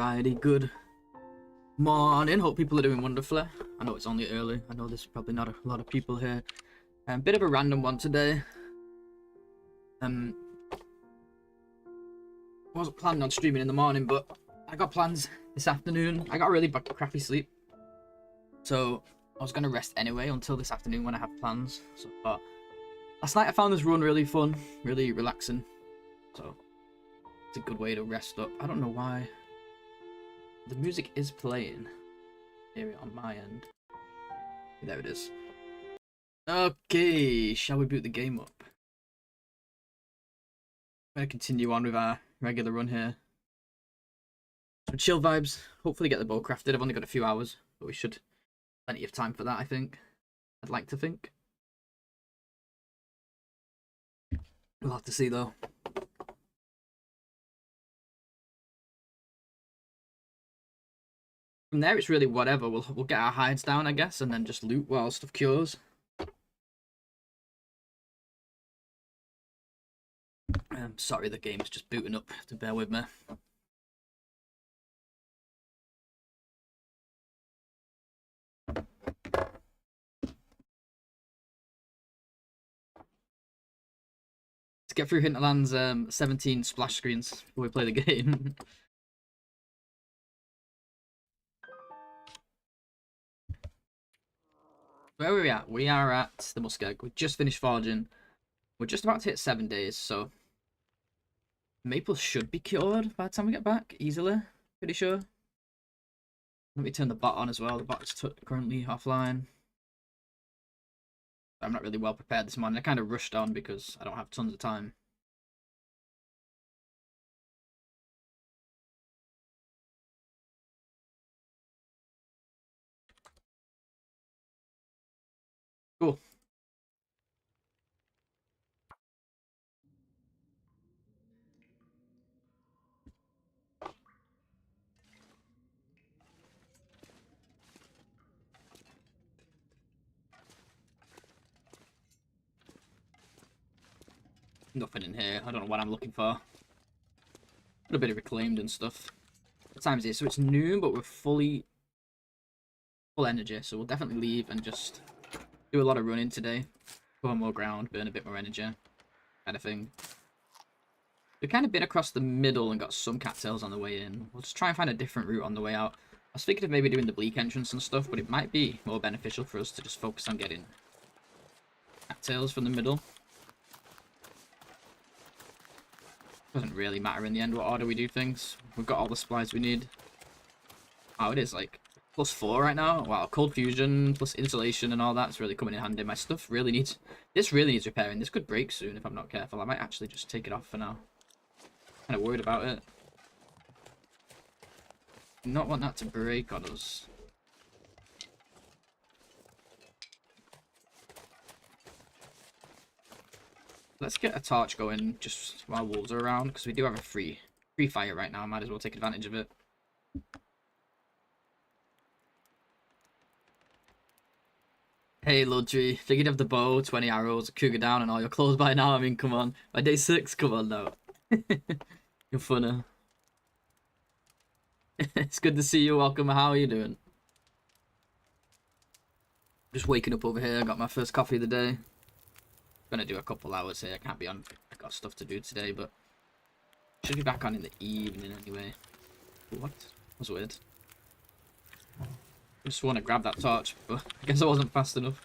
Alrighty, good morning. Hope people are doing wonderfully. I know it's only early. I know there's probably not a lot of people here. Bit of a random one today. Wasn't planning on streaming in the morning, but I got plans this afternoon. I got really crappy sleep, so I was gonna rest anyway until this afternoon when I have plans. So, but last night I found this run really fun, really relaxing. So it's a good way to rest up. I don't know why. The music is playing. Hear it on my end. There it is. Okay, shall we boot the game up? I'm going to continue on with our regular run here. Some chill vibes. Hopefully get the bow crafted. I've only got a few hours, but we should plenty of time for that, I think. I'd like to think. We'll have to see though. From there, it's really whatever. We'll get our hides down, I guess, and then just loot while stuff cures. I'm sorry, the game's just booting up. Have to bear with me. Let's get through Hinterland's 17 splash screens before we play the game. Where are we at? We are at the Muskeg. We just finished forging. We're just about to hit 7 days, so maple should be cured by the time we get back, easily. Pretty sure. Let me turn the bot on as well. The bot is currently offline. I'm not really well prepared this morning. I kind of rushed on because I don't have tons of time. Cool. Nothing in here. I don't know what I'm looking for. A bit of reclaimed and stuff. What time is it? So it's noon, but we're full energy. So we'll definitely leave and just do a lot of running today. Cover more ground, burn a bit more energy, kind of thing. We've kind of been across the middle and got some cattails on the way in. We'll just try and find a different route on the way out. I was thinking of maybe doing the bleak entrance and stuff, but it might be more beneficial for us to just focus on getting cattails from the middle. Doesn't really matter in the end what order we do things. We've got all the supplies we need. Oh, it is like +4 right now. Wow, cold fusion plus insulation and all that's really coming in handy. My stuff really needs... This really needs repairing. This could break soon if I'm not careful. I might actually just take it off for now. Kind of worried about it. Not want that to break on us. Let's get a torch going just while wolves are around, because we do have a free fire right now. Might as well take advantage of it. Hey, Ludry, figured of the bow, 20 arrows, a cougar down, and all your clothes by now. I mean, come on. By day 6, come on now. You're funny. It's good to see you. Welcome. How are you doing? Just waking up over here. I got my first coffee of the day. Gonna do a couple hours here. I can't be on. I got stuff to do today, but should be back on in the evening anyway. What? That was weird. Just want to grab that torch, but I guess I wasn't fast enough.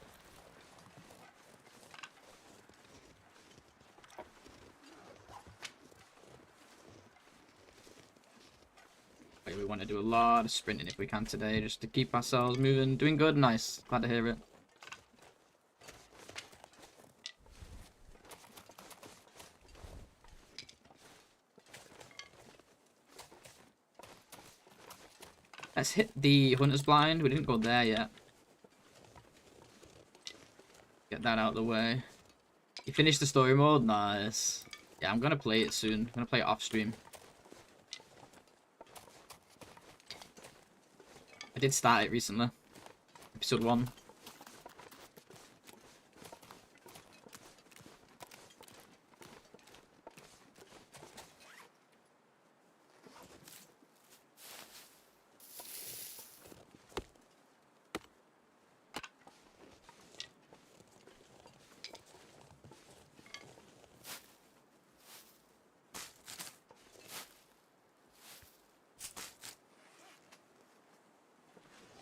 We want to do a lot of sprinting if we can today, just to keep ourselves moving. Doing good, nice. Glad to hear it. Let's hit the hunter's blind. We didn't go there yet. Get that out of the way. You finished the story mode? Nice. Yeah, I'm going to play it soon. I'm going to play it off stream. I did start it recently. Episode 1.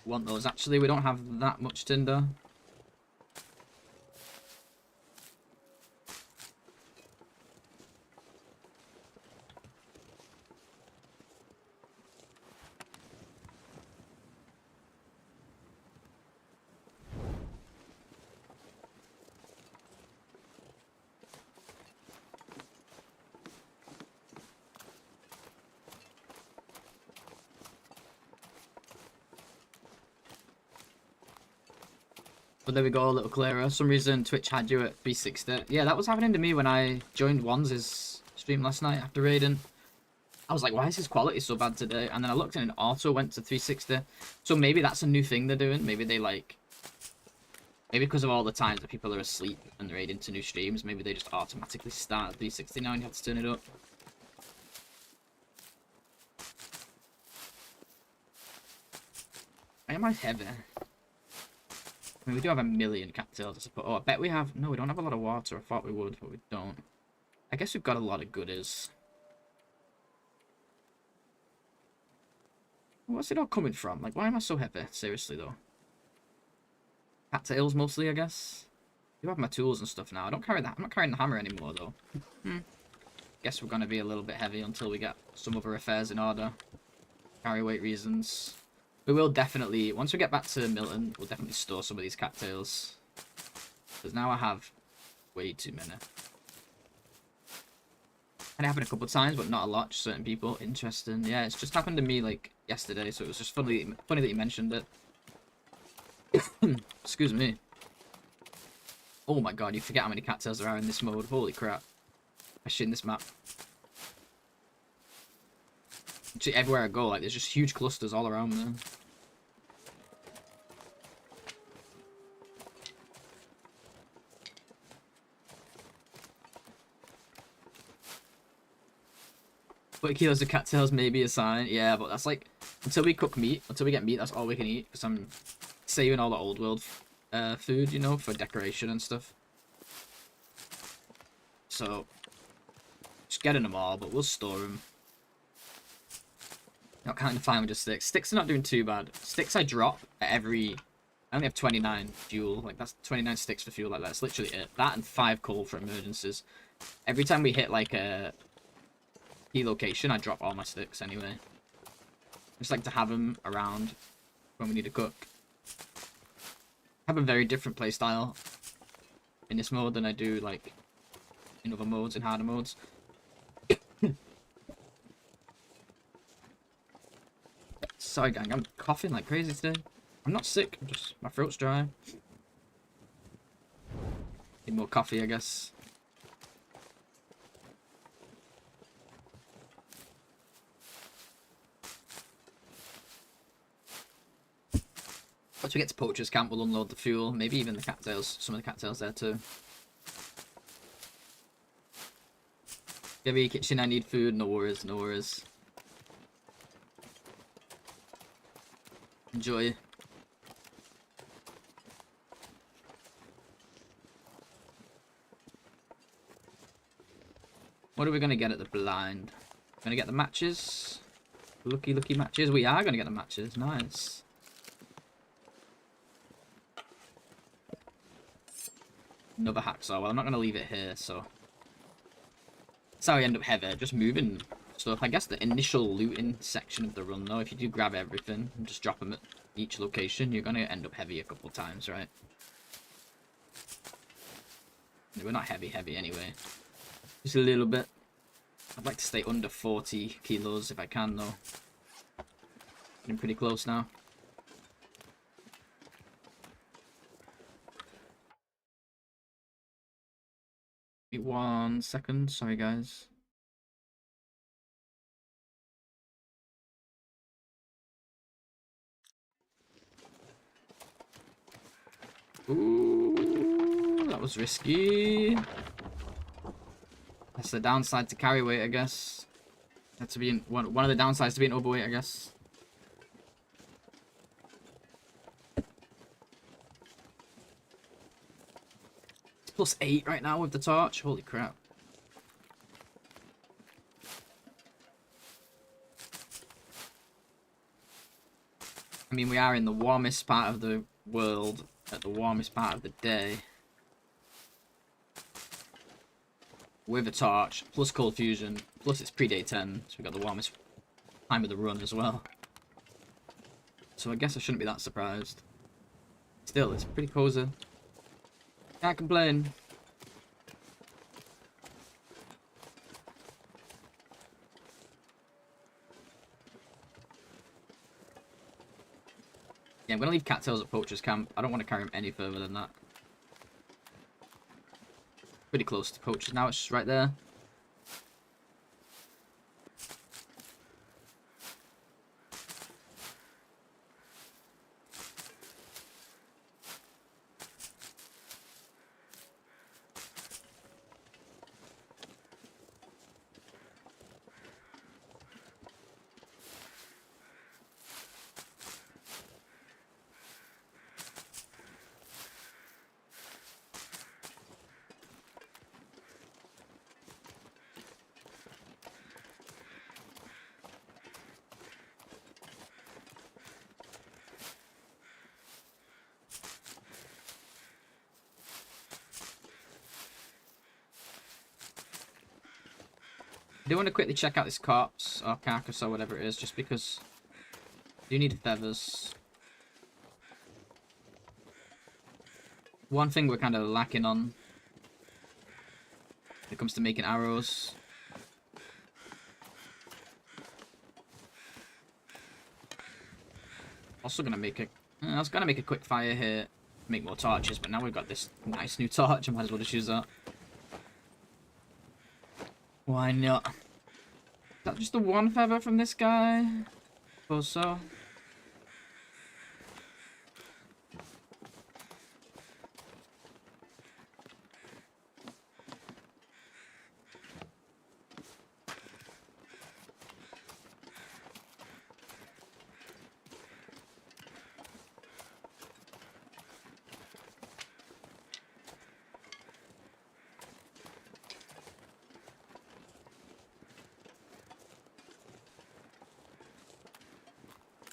want those. Actually, we don't have that much tinder. But there we go, a little clearer. For some reason, Twitch had you at 360. Yeah, that was happening to me when I joined Wanz's stream last night after raiding. I was like, why is his quality so bad today? And then I looked and it auto went to 360. So maybe that's a new thing they're doing. Maybe they like... Maybe because of all the times that people are asleep and raid into new streams, maybe they just automatically start at 360 now and you have to turn it up. Am I heavy? I mean, we do have 1,000,000 cattails, I suppose. Oh, I bet we have... No, we don't have a lot of water. I thought we would, but we don't. I guess we've got a lot of goodies. What's it all coming from? Like, why am I so heavy? Seriously, though. Cattails, mostly, I guess. I do have my tools and stuff now. I don't carry that. I'm not carrying the hammer anymore, though. Guess we're going to be a little bit heavy until we get some other affairs in order. Carry weight reasons. We will definitely, once we get back to Milton, we'll definitely store some of these cattails. Because now I have way too many. And it happened a couple of times, but not a lot to certain people. Interesting. Yeah, it's just happened to me, like, yesterday, so it was just funny that you mentioned it. Excuse me. Oh my god, you forget how many cattails there are in this mode. Holy crap. Especially in this map. Actually, everywhere I go, like, there's just huge clusters all around me. But kilos of cattails may be a sign. Yeah, but that's like, until we cook meat, until we get meat, that's all we can eat. Because I'm saving all the old world food, you know, for decoration and stuff. So, just getting them all, but we'll store them. Not counting the 500 sticks. Sticks are not doing too bad. Sticks I drop at every... I only have 29 fuel. Like, that's 29 sticks for fuel. Like, that's literally it. That and 5 coal for emergencies. Every time we hit, like, a key location, I drop all my sticks anyway. I just like to have them around when we need to cook. I have a very different playstyle in this mode than I do, like, in other modes, in harder modes. Sorry, gang, I'm coughing like crazy today. I'm not sick, I'm just, my throat's dry. Need more coffee, I guess. Once we get to Poacher's Camp, we'll unload the fuel. Maybe even the cattails, some of the cattails there too. Heavy kitchen, I need food, no worries, no worries. Enjoy. What are we going to get at the blind? Going to get the matches? Lucky, lucky matches. We are going to get the matches. Nice. Another hacksaw. Well, I'm not going to leave it here, so... That's how I end up heavy. Just moving stuff. I guess the initial looting section of the run, though, if you do grab everything and just drop them at each location, you're going to end up heavy a couple of times, right? We're not heavy anyway. Just a little bit. I'd like to stay under 40 kilos if I can, though. Getting pretty close now. Wait 1 second. Sorry, guys. Ooh, that was risky. That's the downside to carry weight, I guess. That's to be one of the downsides to being overweight, I guess. It's +8 right now with the torch. Holy crap. I mean, we are in the warmest part of the world at the warmest part of the day. With a torch, plus cold fusion, plus it's pre-day 10, so we got the warmest time of the run as well. So I guess I shouldn't be that surprised. Still, it's pretty cozy. Can't complain. Yeah, I'm going to leave cattails at Poacher's Camp. I don't want to carry him any further than that. Pretty close to Poacher's now, it's just right there. I do want to quickly check out this corpse, or carcass, or whatever it is, just because I do need feathers. One thing we're kind of lacking on when it comes to making arrows. Also gonna make a... I was gonna make a quick fire here, make more torches, but now we've got this nice new torch, I might as well just use that. Why not? Is that just the one feather from this guy? I suppose so.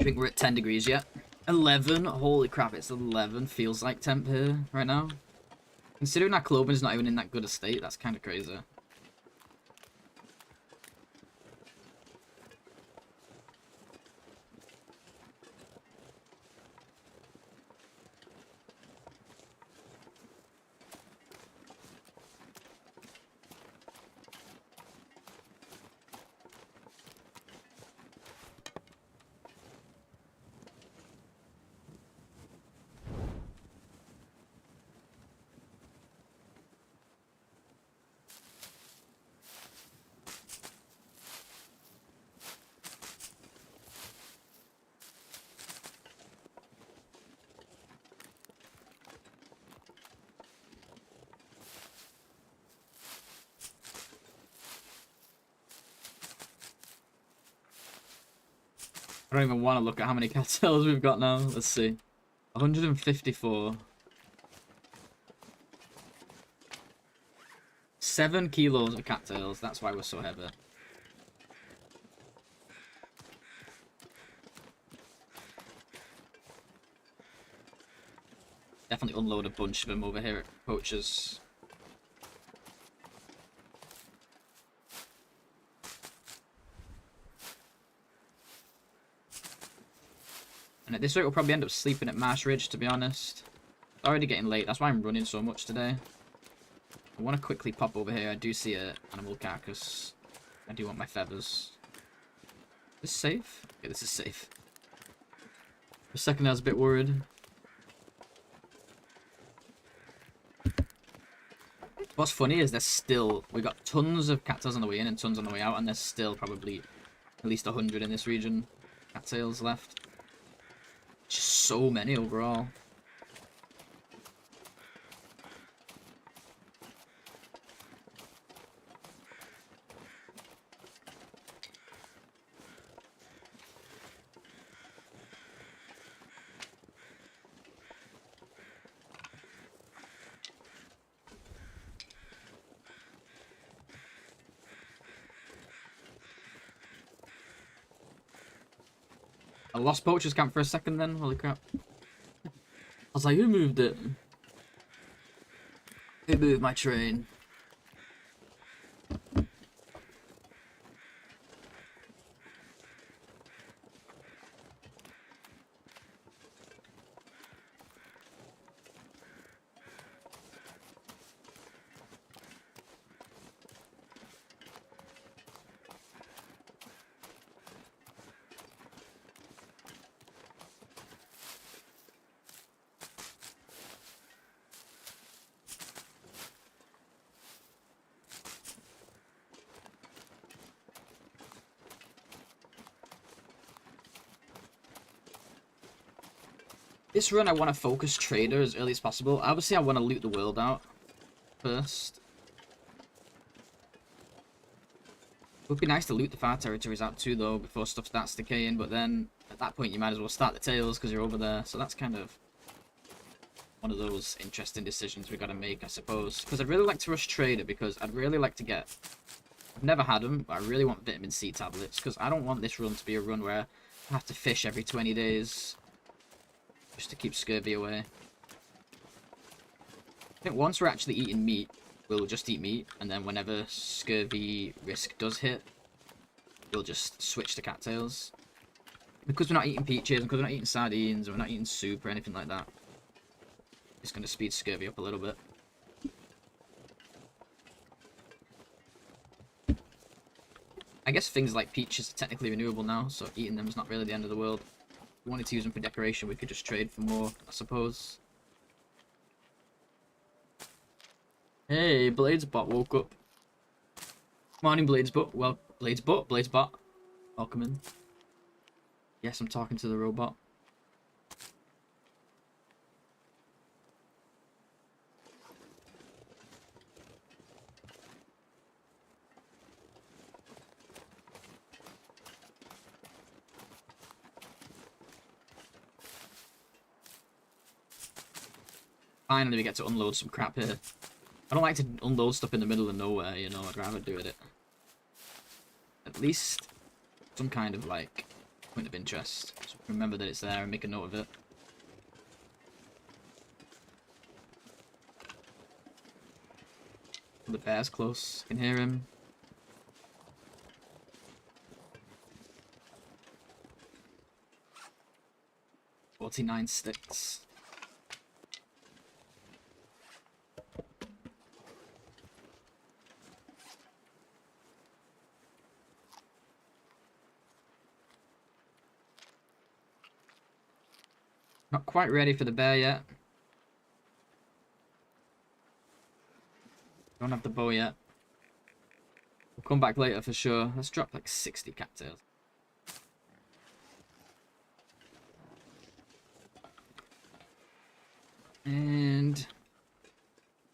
I think we're at 10 degrees yet. 11? Holy crap, it's 11. Feels like temp here right now. Considering our clothing is not even in that good a state, that's kind of crazy. I don't even want to look at how many cattails we've got now. Let's see. 154. 7 kilos of cattails. That's why we're so heavy. Definitely unload a bunch of them over here at Poacher's. And at this rate, we'll probably end up sleeping at Marsh Ridge, to be honest. It's already getting late. That's why I'm running so much today. I want to quickly pop over here. I do see an animal carcass. I do want my feathers. Is this safe? Okay, this is safe. For a second, I was a bit worried. What's funny is there's still... we got tons of cattails on the way in and tons on the way out, and there's still probably at least 100 in this region. Cattails left. Just so many overall. I lost Poacher's Camp for a second then, holy crap. I was like, who moved it? Who moved my train? This run, I want to focus trader as early as possible. Obviously, I want to loot the world out first. It would be nice to loot the far territories out too, though, before stuff starts decaying. But then, at that point, you might as well start the tails because you're over there. So that's kind of one of those interesting decisions we got to make, I suppose. Because I'd really like to rush trader because I'd really like to get... I've never had them, but I really want vitamin C tablets because I don't want this run to be a run where I have to fish every 20 days. Just to keep scurvy away. I think once we're actually eating meat, we'll just eat meat, and then whenever scurvy risk does hit, we'll just switch to cattails. Because we're not eating peaches, and because we're not eating sardines, or we're not eating soup or anything like that. It's going to speed scurvy up a little bit. I guess things like peaches are technically renewable now, so eating them is not really the end of the world. If we wanted to use them for decoration, we could just trade for more, I suppose. Hey, Bladesbot woke up. Morning, Bladesbot. Well, Bladesbot. Welcome in. Yes, I'm talking to the robot. Finally, we get to unload some crap here. I don't like to unload stuff in the middle of nowhere, you know. I'd rather do it at least some kind of, like, point of interest. So remember that it's there and make a note of it. The bear's close. I can hear him. "49 sticks. Not quite ready for the bear yet. Don't have the bow yet. We'll come back later for sure. Let's drop like 60 cattails. And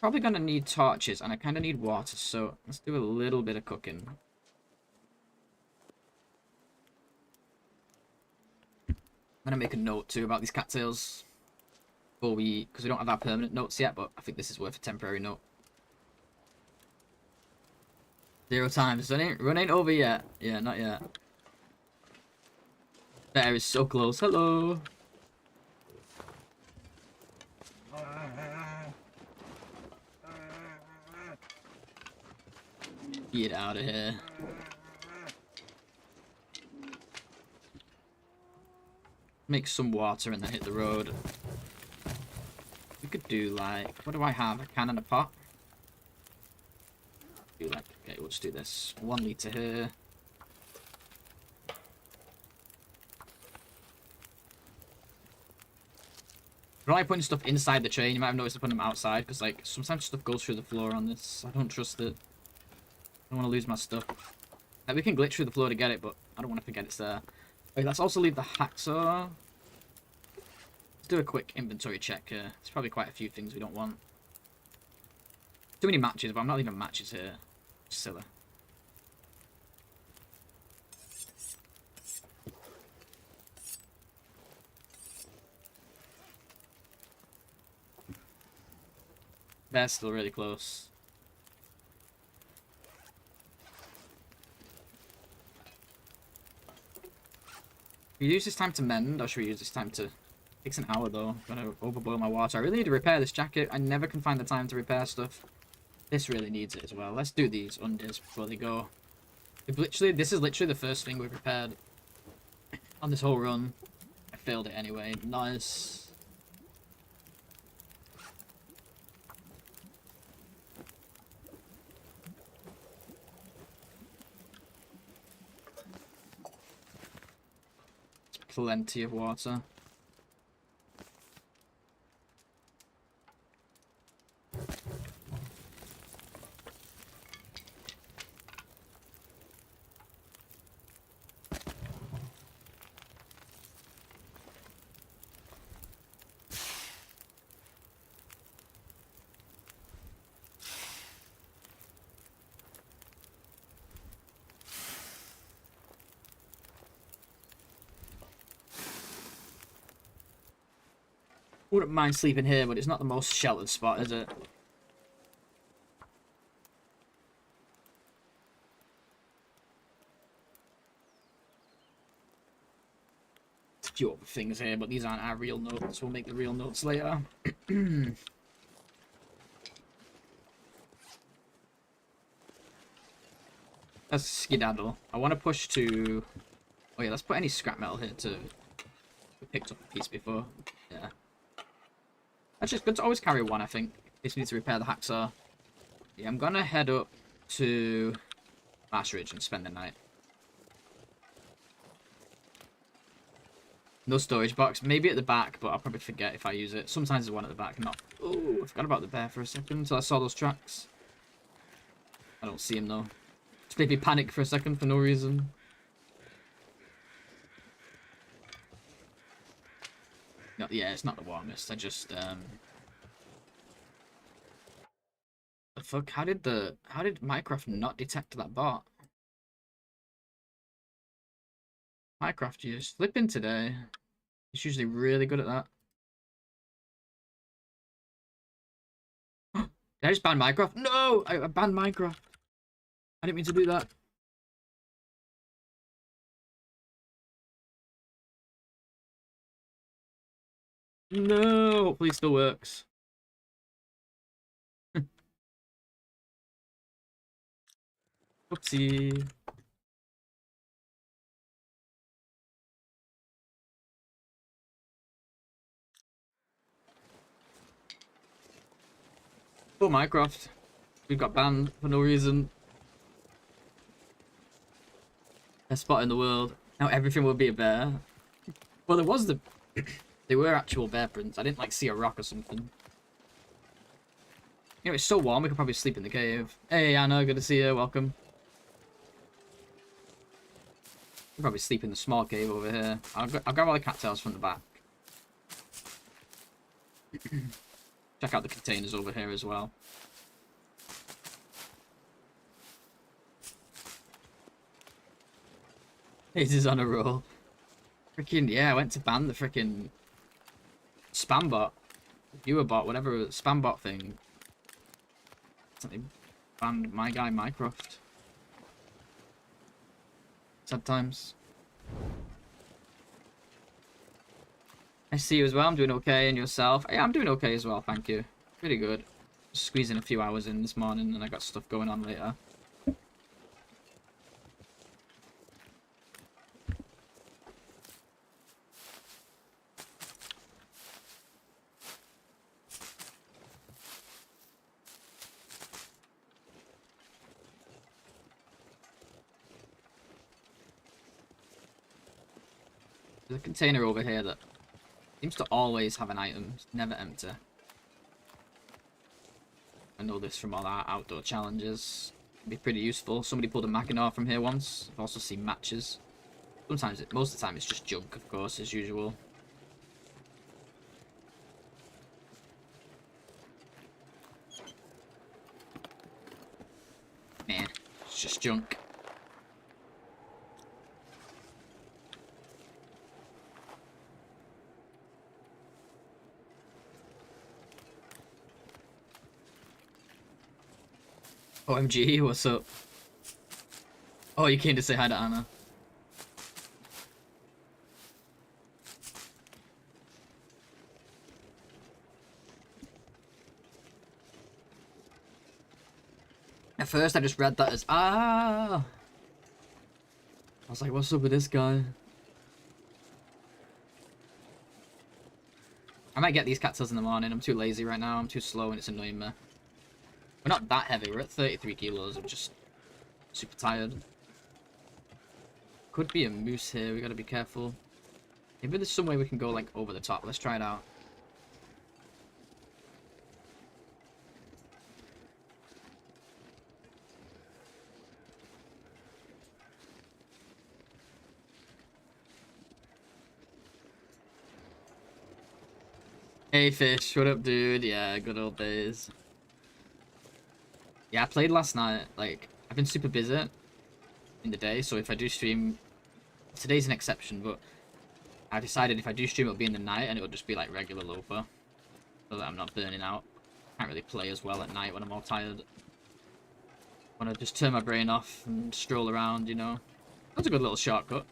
probably gonna need torches, and I kind of need water, so let's do a little bit of cooking. I'm gonna make a note too about these cattails before because we don't have our permanent notes yet, but I think this is worth a temporary note. 0 times. Run ain't over yet. Yeah, not yet. Bear is so close. Hello. Get out of here. Make some water and then hit the road. We could do like, what do I have? A can and a pot? Do like, okay, we'll just do this. 1 litre here. I don't like putting stuff inside the train. You might have noticed I put them outside because like sometimes stuff goes through the floor on this. I don't trust it. I don't want to lose my stuff. Like, we can glitch through the floor to get it, but I don't want to forget it's there. Wait, let's also leave the hacksaw. Let's do a quick inventory check here. There's probably quite a few things we don't want. Too many matches, but I'm not leaving matches here. Silly. They're still really close. We use this time to mend, or should we use this time to... It takes an hour though. I'm gonna overboil my water. I really need to repair this jacket. I never can find the time to repair stuff. This really needs it as well. Let's do these undies before they go. This is literally the first thing we've repaired on this whole run. I failed it anyway. Nice. Plenty of water. Wouldn't mind sleeping here, but it's not the most sheltered spot, is it? A few other things here, but these aren't our real notes. We'll make the real notes later. Let's skedaddle. I want to push to... Oh yeah, let's put any scrap metal here too. We picked up a piece before. Yeah. That's just good to always carry one, I think. This needs to repair the hacksaw. Yeah, I'm gonna head up to Marsh Ridge and spend the night. No storage box. Maybe at the back, but I'll probably forget if I use it. Sometimes there's one at the back, not... Oh, I forgot about the bear for a second until I saw those tracks. I don't see him though. Just made me panic for a second for no reason. No, yeah, it's not the warmest. I just the fuck? How did Minecraft not detect that bot? Minecraft, you're slipping today. It's usually really good at that. Did I just ban Minecraft? No! I banned Minecraft. I didn't mean to do that. No! Hopefully it still works. Whoopsie. Oh, Minecraft. We got banned for no reason. Best spot in the world. Now everything will be a bear. Well, there was the... They were actual bear prints. I didn't, like, see a rock or something. You know, it's so warm, we could probably sleep in the cave. Hey, Anna, good to see you. Welcome. We'll probably sleep in the small cave over here. I'll grab all the cattails from the back. Check out the containers over here as well. It is on a roll. Freaking, yeah, I went to ban the freaking spam bot. Viewer bot, whatever, spam bot thing. Something banned my guy Minecraft. Sad times. I see you as well. I'm doing okay, and yourself? Yeah, I'm doing okay as well, thank you. Pretty good. Just squeezing a few hours in this morning, and I got stuff going on later. There's a container over here that seems to always have an item. It's never empty. I know this from all our outdoor challenges. It'd be pretty useful. Somebody pulled a Mackinaw from here once. I've also seen matches. Sometimes, most of the time it's just junk, of course, as usual. Man, it's just junk. OMG, what's up? Oh, you came to say hi to Anna. At first, I just read that as, ah! I was like, what's up with this guy? I might get these cattails in the morning. I'm too lazy right now. I'm too slow and it's annoying me. We're not that heavy. We're at 33 kilos. I'm just super tired. Could be a moose here. We gotta be careful. Maybe there's some way we can go, like, over the top. Let's try it out. Hey, Fish. What up, dude? Yeah, good old days. Yeah, I played last night. Like, I've been super busy in the day, so if I do stream... Today's an exception, but I decided if I do stream, it'll be in the night, and it'll just be, like, regular Loper. So that I'm not burning out. Can't really play as well at night when I'm all tired. Want to just turn my brain off and stroll around, you know. That's a good little shortcut.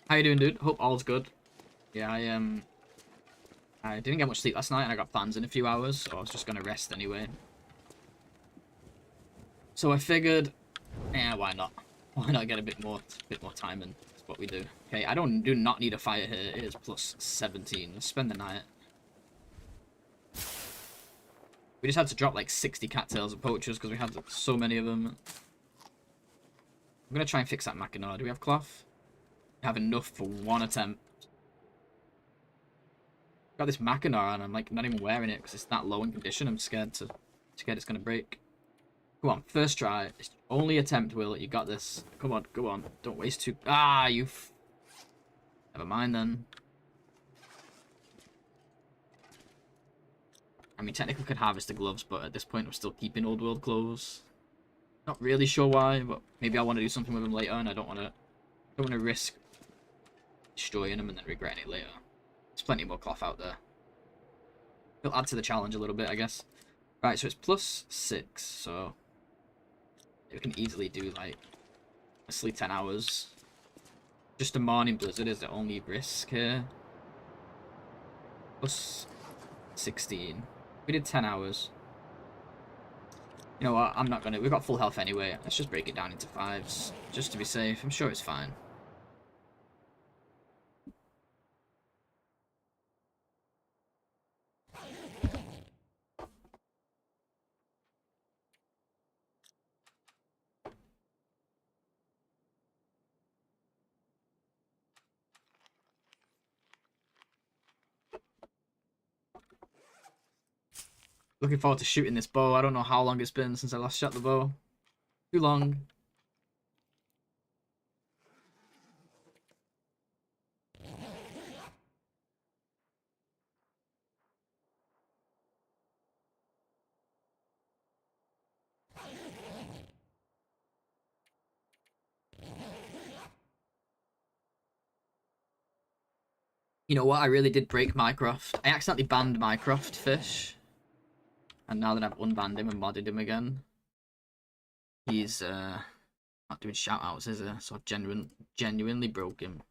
How you doing, dude? Hope all's good. Yeah, I didn't get much sleep last night, and I got plans in a few hours, so I was just gonna rest anyway. So I figured, yeah, why not? Why not get a bit more time in? That's what we do. Okay, I do not need a fire here. It is plus 17. Let's spend the night. We just had to drop like 60 cattails and poachers because we had so many of them. I'm gonna try and fix that Mackinaw. Do we have cloth? We have enough for one attempt. Got this Mackinaw and I'm like not even wearing it because it's that low in condition. I'm scared it's gonna break. Come on, first try. It's the only attempt, Will. You got this. Come on, go on. Don't waste too. Ah, you. Never mind then. I mean, technically could harvest the gloves, but at this point I'm still keeping old world clothes. Not really sure why, but maybe I want to do something with them later, and I don't want to risk destroying them and then regretting it later. There's plenty more cloth out there. It'll add to the challenge a little bit, I guess. Right, so it's plus 6, so we can easily do like honestly 10 hours. Just a morning blizzard is the only risk here. Plus 16. We did 10 hours. You know what? I'm not gonna. We've got full health anyway. Let's just break it down into 5s, just to be safe. I'm sure it's fine. Looking forward to shooting this bow. I don't know how long it's been since I last shot the bow. Too long. You know what? I really did break Minecraft. I accidentally banned Minecraft Fish. And now that I've unbanned him and modded him again, he's not doing shoutouts, is he? So I've genuinely broke him.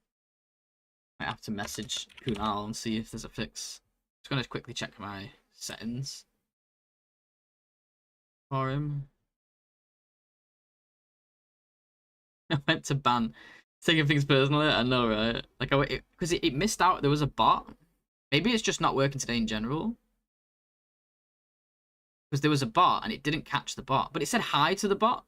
I have to message Kunal and see if there's a fix. Just gonna quickly check my settings for him. I went to ban. Taking things personally, I know, right? Like, because it missed out. There was a bot. Maybe it's just not working today in general. Because there was a bot and it didn't catch the bot, but it said hi to the bot.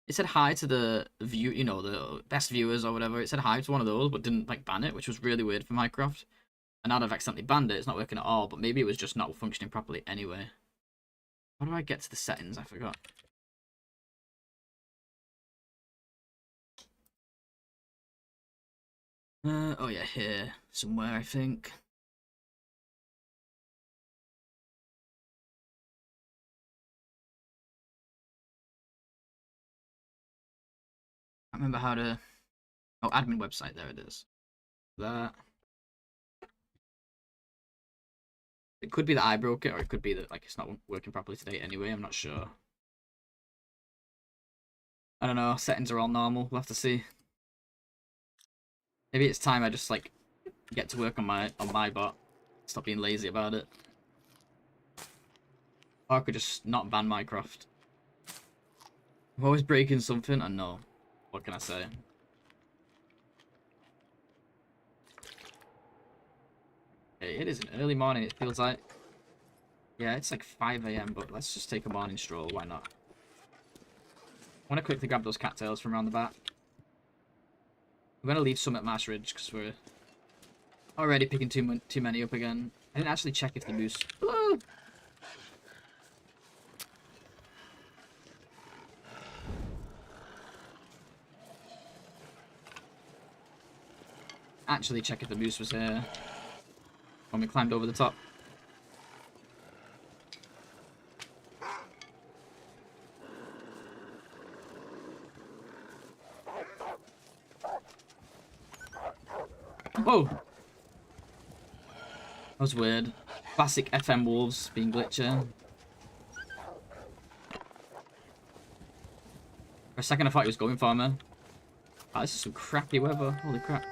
It said hi to the view, you know, the best viewers or whatever. It said hi to one of those, but didn't like ban it, which was really weird for Minecraft. And now that I've accidentally banned it, it's not working at all. But maybe it was just not functioning properly anyway. How do I get to the settings? I forgot. Oh yeah, here somewhere I think. I remember how to. Oh, admin website. There it is. That. It could be that I broke it, or it could be that like it's not working properly today anyway. I'm not sure. I don't know. Settings are all normal. We'll have to see. Maybe it's time I just like get to work on my bot. Stop being lazy about it. Or I could just not ban Minecraft. I'm always breaking something, I know. What can I say? Okay, it is an early morning, it feels like. Yeah, it's like 5 AM, but let's just take a morning stroll, why not? I want to quickly grab those cattails from around the back. I'm going to leave some at Marsh Ridge, because we're already picking too many up again. I didn't actually check if the moose... Hello! Actually check if the moose was here when we climbed over the top. Whoa! That was weird. Classic FM wolves being glitchy. For a second I thought he was going for me. Oh, this is some crappy weather. Holy crap.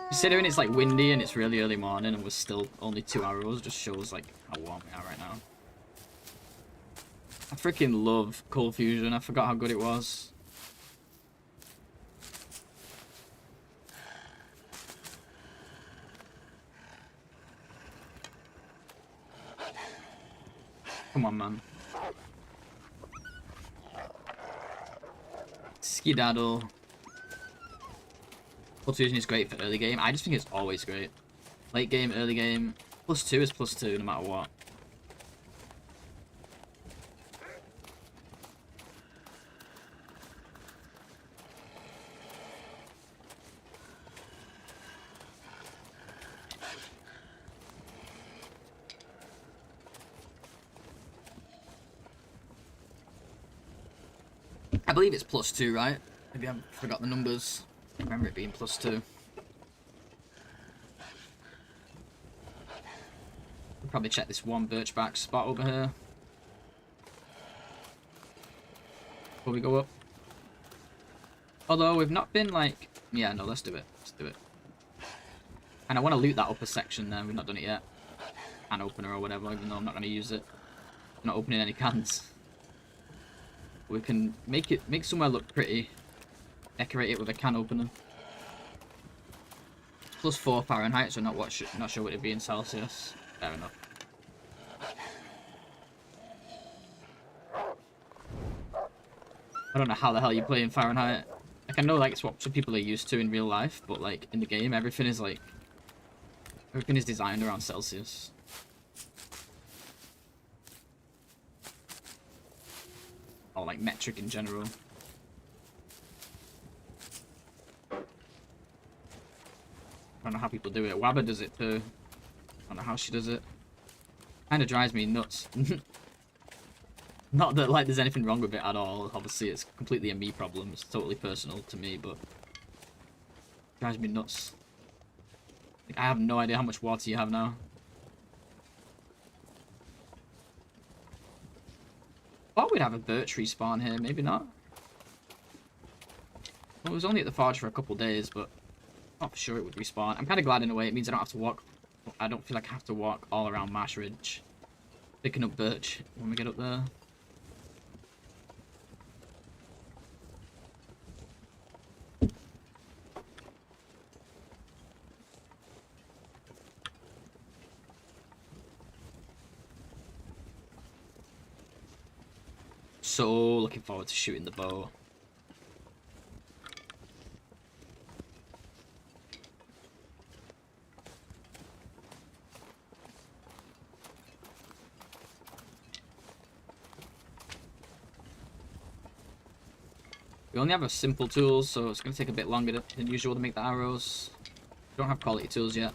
Considering it's like windy and it's really early morning and we're still only 2 hours, just shows like how warm we are right now. I freaking love Cold Fusion. I forgot how good it was. Come on, man. Skedaddle. Cold Fusion is great for early game. I just think it's always great. Late game, early game. +2 is +2 no matter what. I believe it's +2, right? Maybe I've forgot the numbers. I remember it being +2. We'll probably check this one birchbark spot over here before we go up. Although we've not been like... Yeah, no, let's do it. Let's do it. And I want to loot that upper section there. We've not done it yet. Can opener or whatever, even though I'm not going to use it. I'm not opening any cans. We can make somewhere look pretty. Decorate it with a can opener. +4 Fahrenheit, so not sure what it'd be in Celsius. Fair enough. I don't know how the hell you play in Fahrenheit. Like I know like it's what some people are used to in real life, but like in the game everything is designed around Celsius. Or like metric in general. I don't know how people do it. Wabba does it too. I don't know how she does it. Kinda drives me nuts. Not that like there's anything wrong with it at all. Obviously it's completely a me problem. It's totally personal to me, but it drives me nuts. Like, I have no idea how much water you have now. Thought we'd have a birch respawn here, maybe not. Well, it was only at the forge for a couple days, but not for sure it would respawn. I'm kind of glad in a way. It means I don't have to walk. I don't feel like I have to walk all around Marsh Ridge, picking up birch when we get up there. So looking forward to shooting the bow. We only have a simple tools, so it's going to take a bit longer than usual to make the arrows. We don't have quality tools yet.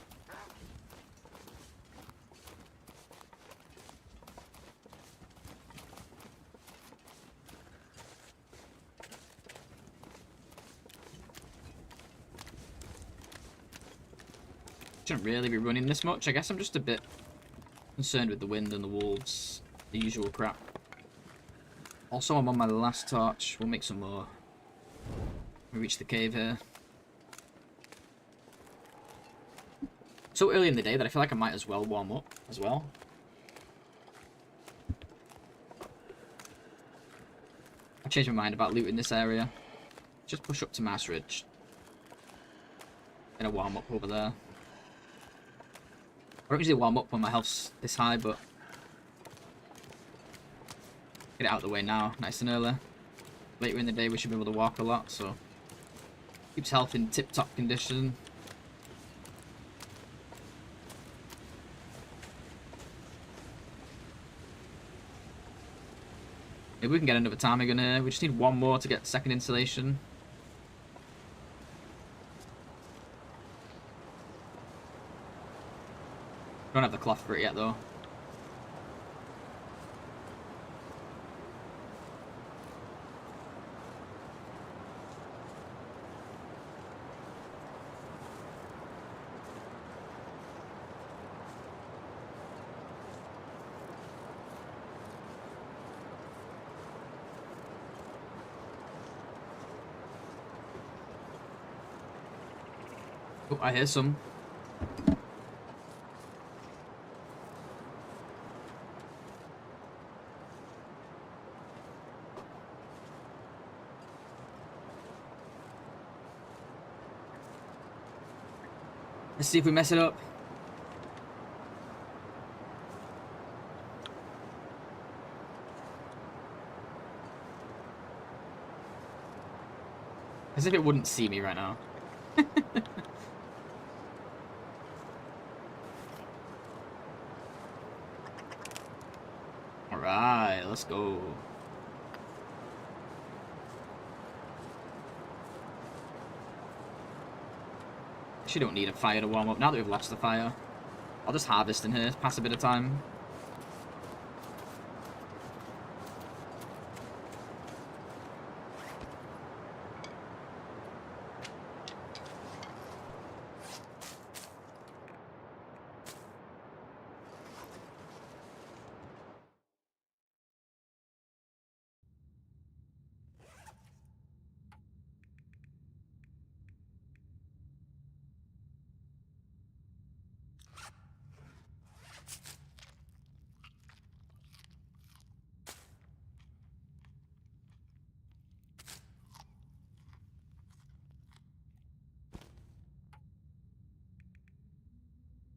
Shouldn't really be running this much. I guess I'm just a bit concerned with the wind and the wolves. The usual crap. Also, I'm on my last torch. We'll make some more. We reach the cave here. So early in the day that I feel like I might as well warm up as well. I've changed my mind about looting this area. Just push up to Mass Ridge. Gonna warm up over there. I don't usually warm up when my health's this high, but get it out of the way now, nice and early. Later in the day we should be able to walk a lot, so keeps health in tip-top condition. Maybe we can get another ptarmigan here. We just need one more to get second installation. Don't have the cloth for it yet, though. Oh, I hear some. Let's see if we mess it up. As if it wouldn't see me right now. Alright, let's go. Actually don't need a fire to warm up now that we've lost the fire. I'll just harvest in here, pass a bit of time.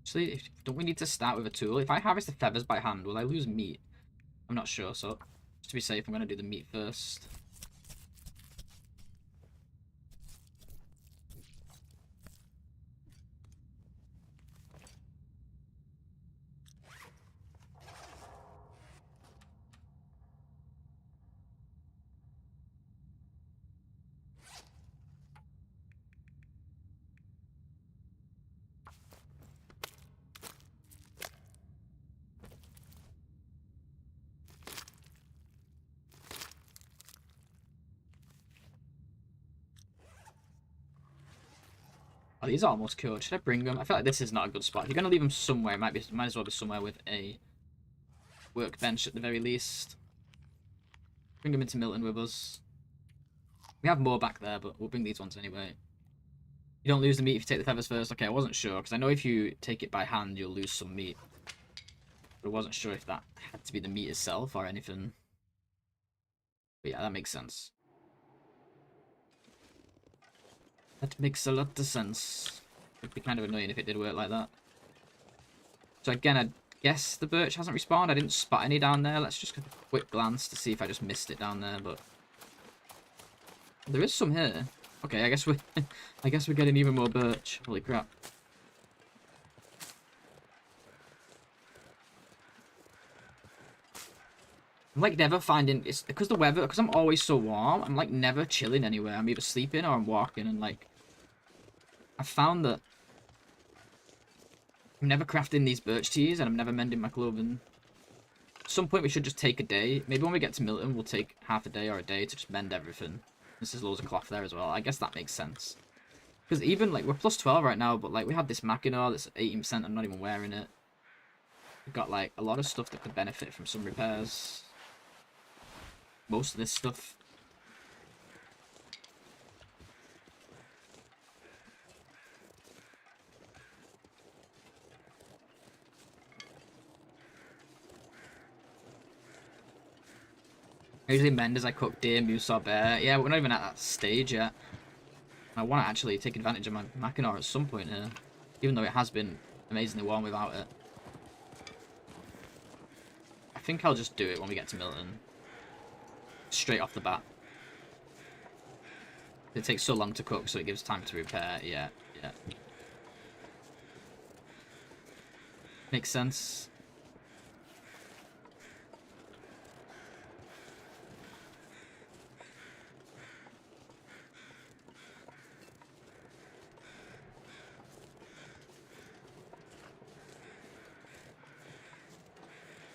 Actually, don't we need to start with a tool? If I harvest the feathers by hand, will I lose meat? I'm not sure, so just to be safe, I'm going to do the meat first. Oh, these are almost cured. Should I bring them? I feel like this is not a good spot. If you're going to leave them somewhere, might as well be somewhere with a workbench at the very least. Bring them into Milton with us. We have more back there, but we'll bring these ones anyway. You don't lose the meat if you take the feathers first. Okay, I wasn't sure, because I know if you take it by hand, you'll lose some meat. But I wasn't sure if that had to be the meat itself or anything. But yeah, that makes sense. That makes a lot of sense. It'd be kind of annoying if it did work like that. So again, I guess the birch hasn't respawned. I didn't spot any down there. Let's just get a quick glance to see if I just missed it down there, but there is some here. Okay, I guess we're getting even more birch. Holy crap. I'm like never finding, it's because the weather, because I'm always so warm, I'm like never chilling anywhere. I'm either sleeping or I'm walking, and like I found that I'm never crafting these birch teas and I'm never mending my clothing. At some point we should just take a day. Maybe when we get to Milton we'll take half a day or a day to just mend everything. This is loads of cloth there as well. I guess that makes sense. Because even like we're plus 12 right now, but like we have this Mackinaw that's 18%. I'm not even wearing it. We've got like a lot of stuff that could benefit from some repairs. Most of this stuff. I usually mend as I cook deer, moose, or bear. Yeah, we're not even at that stage yet. I want to actually take advantage of my Mackinaw at some point here, even though it has been amazingly warm without it. I think I'll just do it when we get to Milton. Straight off the bat. It takes so long to cook, so it gives time to repair. Yeah, yeah. Makes sense.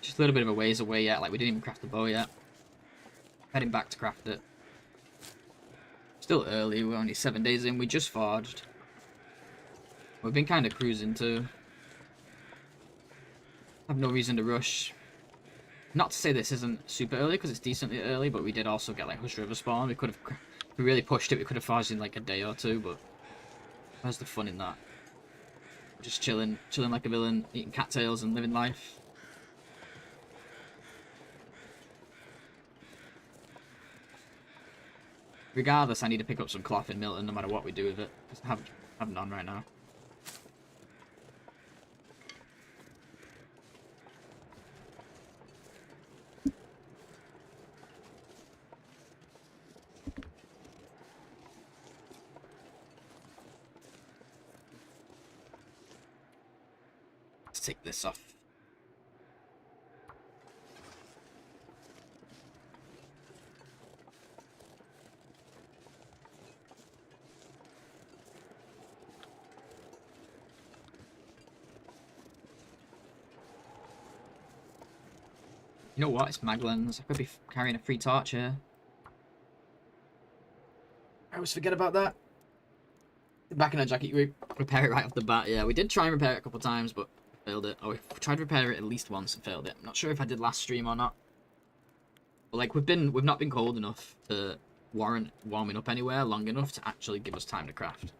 Just a little bit of a ways away yet, like we didn't even craft the bow yet. Heading back to craft it. Still early, we're only 7 days in, we just forged. We've been kind of cruising too. Have no reason to rush. Not to say this isn't super early, because it's decently early, but we did also get like Hush River spawn. We could have, if we really pushed it, we could have forged in like a day or two, but where's the fun in that? Just chilling like a villain, eating cattails and living life. Regardless, I need to pick up some cloth in Milton, no matter what we do with it. Because I have none right now. Let's take this off. You know what? It's Maglens. I could be carrying a free torch here. I always forget about that. Back in our jacket, we repair it right off the bat. Yeah, we did try and repair it a couple of times, but failed it. Oh, we tried to repair it at least once and failed it. I'm not sure if I did last stream or not. But like we've not been cold enough to warrant warming up anywhere long enough to actually give us time to craft,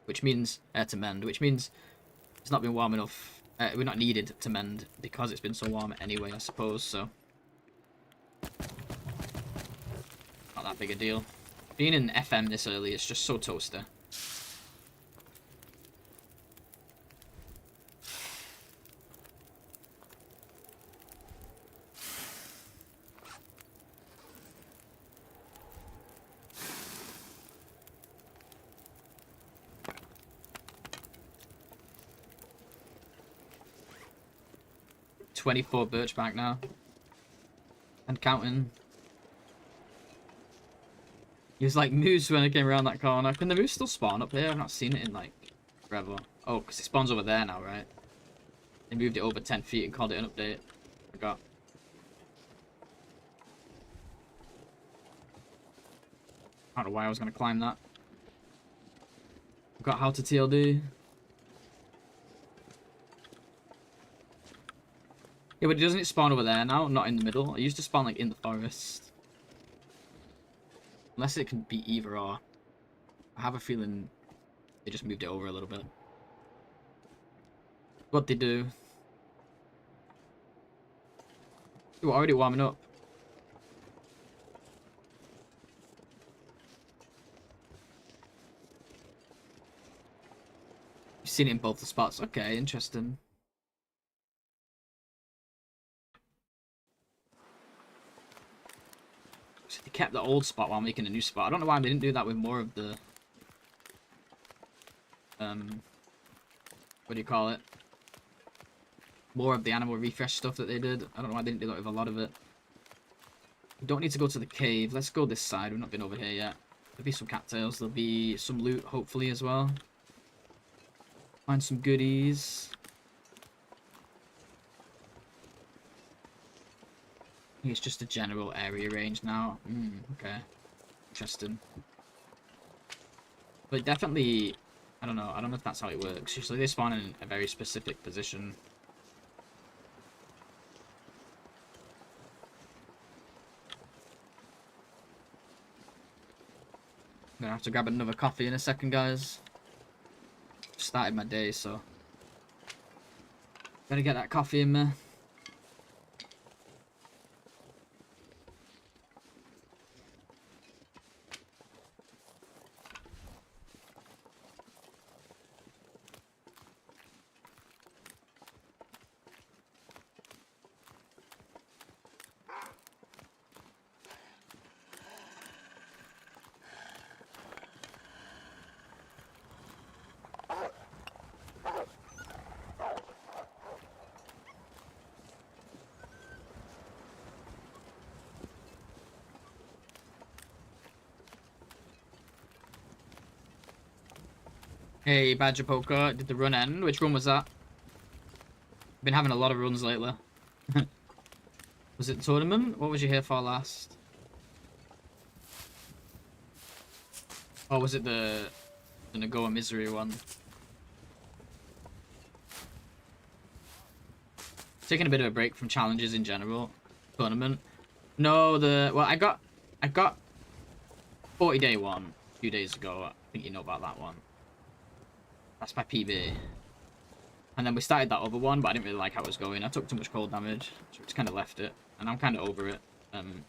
which means to mend. Which means it's not been warm enough. We're not needed to mend because it's been so warm anyway, I suppose. So not that big a deal. Being in FM this early is just so toaster. $24 birch bark now. And counting. He was like moose when I came around that corner. Can the moose still spawn up here? I've not seen it in like forever. Oh, because it spawns over there now, right? They moved it over 10 feet and called it an update. Forgot. I don't know why I was going to climb that. Forgot how to TLD. Yeah, but doesn't it spawn over there now? Not in the middle. It used to spawn like in the forest. Unless it can be either or. I have a feeling they just moved it over a little bit. What they do. We're already warming up. You've seen it in both the spots. Okay, interesting. So they kept the old spot while making a new spot. I don't know why they didn't do that with more of the... what do you call it? More of the animal refresh stuff that they did. I don't know why they didn't do that with a lot of it. We don't need to go to the cave. Let's go this side. We've not been over here yet. There'll be some cattails. There'll be some loot, hopefully, as well. Find some goodies. I think it's just a general area range now. Okay. Interesting. But definitely... I don't know if that's how it works. Usually they spawn in a very specific position. I'm gonna have to grab another coffee in a second, guys. Started my day, so... Gotta get that coffee in me. Hey, Badger Poker, did the run end? Which run was that? Been having a lot of runs lately. Was it the tournament? What was you here for last? Or was it the Nagoa Misery one? Taking a bit of a break from challenges in general. Tournament. No, well, I got 40-day one a few days ago. I think you know about that one. That's my PB. And then we started that other one, but I didn't really like how it was going. I took too much cold damage, so just kind of left it. And I'm kind of over it. I'm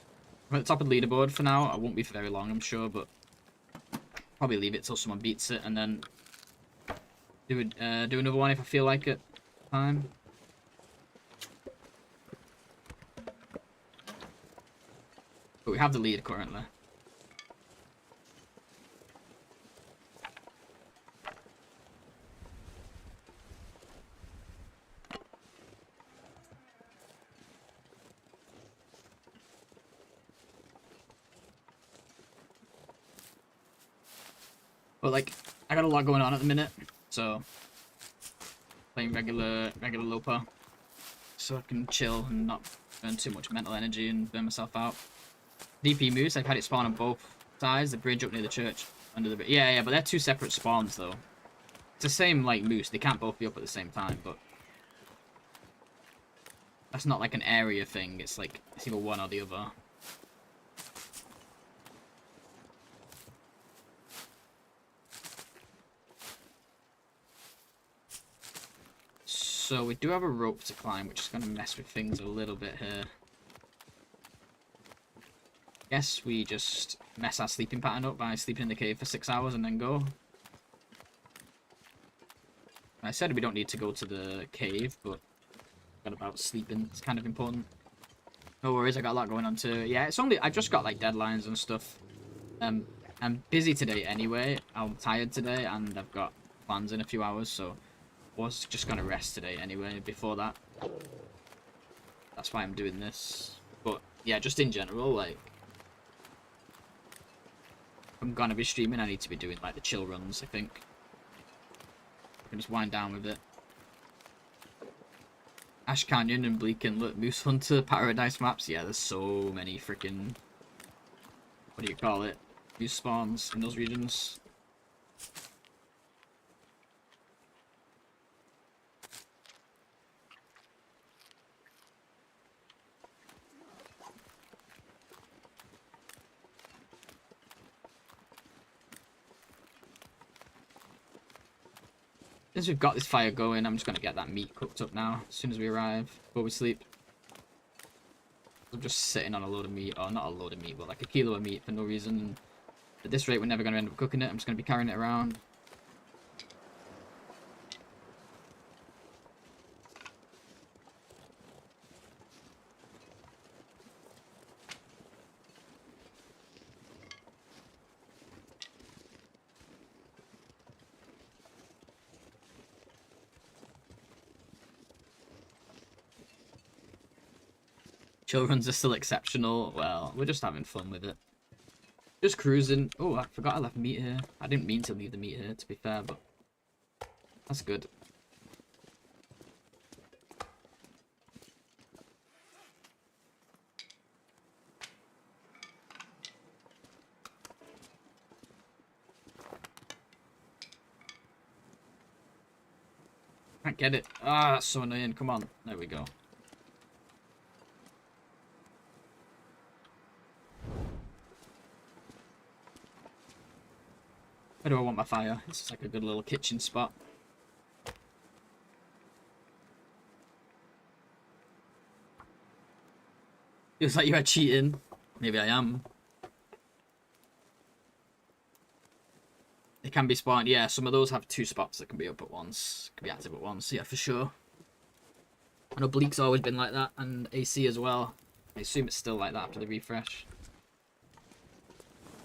at the top of the leaderboard for now. I won't be for very long, I'm sure, but probably leave it till someone beats it, and then do another one if I feel like it. Time. But we have the lead currently. But like, I got a lot going on at the minute, so playing regular Loper, so I can chill and not burn too much mental energy and burn myself out. DP Moose, I've had it spawn on both sides. The bridge up near the church, under the bridge. Yeah, but they're two separate spawns though. It's the same like Moose. They can't both be up at the same time, but that's not like an area thing. It's like it's either one or the other. So we do have a rope to climb, which is going to mess with things a little bit here. Guess we just mess our sleeping pattern up by sleeping in the cave for 6 hours and then go. I said we don't need to go to the cave, but forgot about sleeping. It's kind of important. No worries, I got a lot going on too. Yeah, it's only I just got like deadlines and stuff. I'm busy today anyway. I'm tired today and I've got plans in a few hours, so was just gonna rest today anyway before that. That's why I'm doing this. But yeah, just in general, like if I'm gonna be streaming, I need to be doing like the chill runs, I think. I can just wind down with it. Ash Canyon and Bleak Inlet, Moose Hunter, Paradise maps. Yeah, there's so many freaking, what do you call it? Moose spawns in those regions. Since we've got this fire going, I'm just going to get that meat cooked up now, as soon as we arrive, before we sleep. I'm just sitting on a load of meat, or not a load of meat, but like a kilo of meat for no reason. And at this rate, we're never going to end up cooking it. I'm just going to be carrying it around. Chill runs are still exceptional. Well, we're just having fun with it. Just cruising. Oh, I forgot I left meat here. I didn't mean to leave the meat here, to be fair, but that's good. Can't get it. Ah, that's so annoying. Come on. There we go. Where do I want my fire? This is like a good little kitchen spot. Feels like you are cheating. Maybe I am. They can be spawned. Yeah, some of those have 2 spots that can be up at once. Can be active at once. Yeah, for sure. I know Bleak's always been like that, and AC as well. I assume it's still like that after the refresh.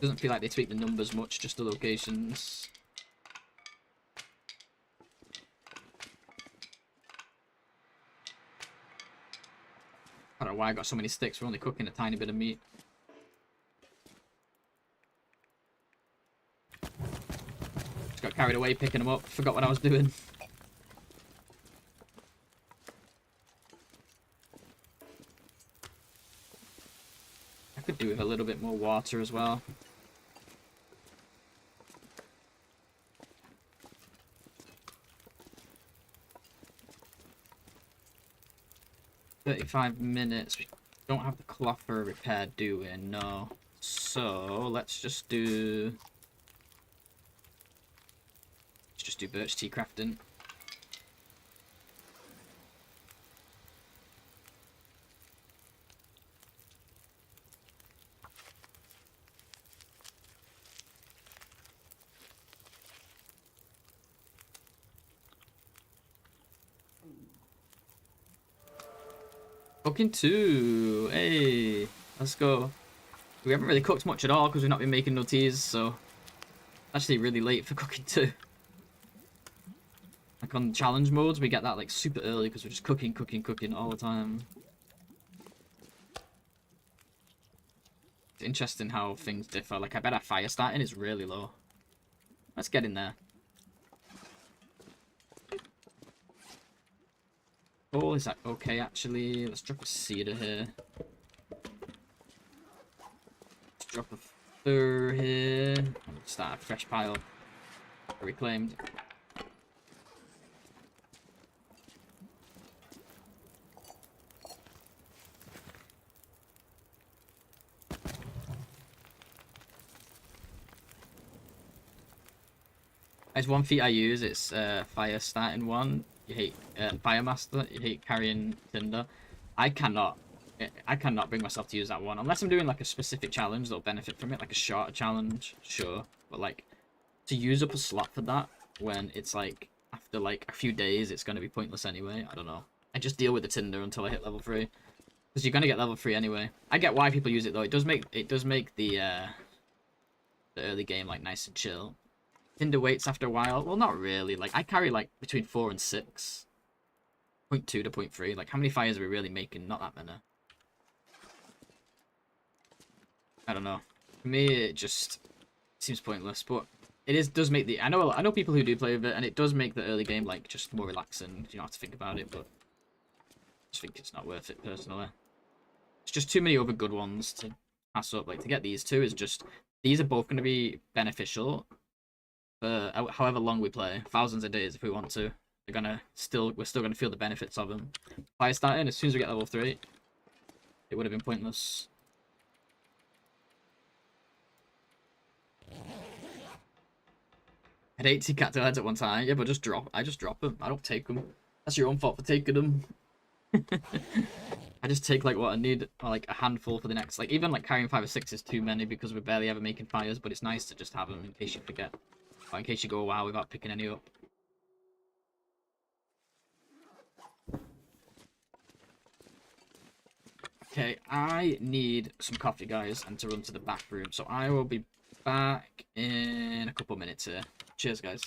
Doesn't feel like they tweak the numbers much, just the locations. I don't know why I got so many sticks. We're only cooking a tiny bit of meat. Just got carried away picking them up. Forgot what I was doing. I could do with a little bit more water as well. $35 minutes. We don't have the cloth for a repair, do we? No. So let's just do birch tea crafting. Cooking 2. Hey, let's go. We haven't really cooked much at all because we've not been making no teas, so actually really late for cooking 2. Like on challenge modes, we get that like super early because we're just cooking all the time. It's interesting how things differ. Like I bet our fire starting is really low. Let's get in there. Oh, is that okay actually? Let's drop a cedar here. Let's drop a fir here. Start a fresh pile. Reclaimed. There's one feat I use, it's fire starting one. You hate fire master, you hate carrying tinder. I cannot bring myself to use that one unless I'm doing like a specific challenge that'll benefit from it, like a shorter challenge, sure. But like to use up a slot for that when it's like after like a few days, it's gonna be pointless anyway. I don't know. I just deal with the tinder until I hit level 3 because you're gonna get level 3 anyway. I get why people use it though. It does make the early game like nice and chill. Tinder waits after a while. Well, not really. Like I carry like between 4 and 6. 0.2 to 0.3. Like how many fires are we really making? Not that many. I don't know. For me, it just seems pointless. But does make the I know people who do play with it, and it does make the early game like just more relaxing. You don't have to think about it, but I just think it's not worth it personally. It's just too many other good ones to pass up. Like to get these two is just these are both going to be beneficial. However long we play, thousands of days if we want to, we're still gonna feel the benefits of them. Fire starting as soon as we get level 3, it would have been pointless. Had 80 cattail heads at one time. Yeah, but I just drop them. I don't take them. That's your own fault for taking them. I just take like what I need, or like a handful for the next. Like even like carrying 5 or 6 is too many because we're barely ever making fires. But it's nice to just have them in case you forget. Or in case you go a while without picking any up. Okay, I need some coffee, guys, and to run to the back room. So I will be back in a couple minutes here. Cheers, guys.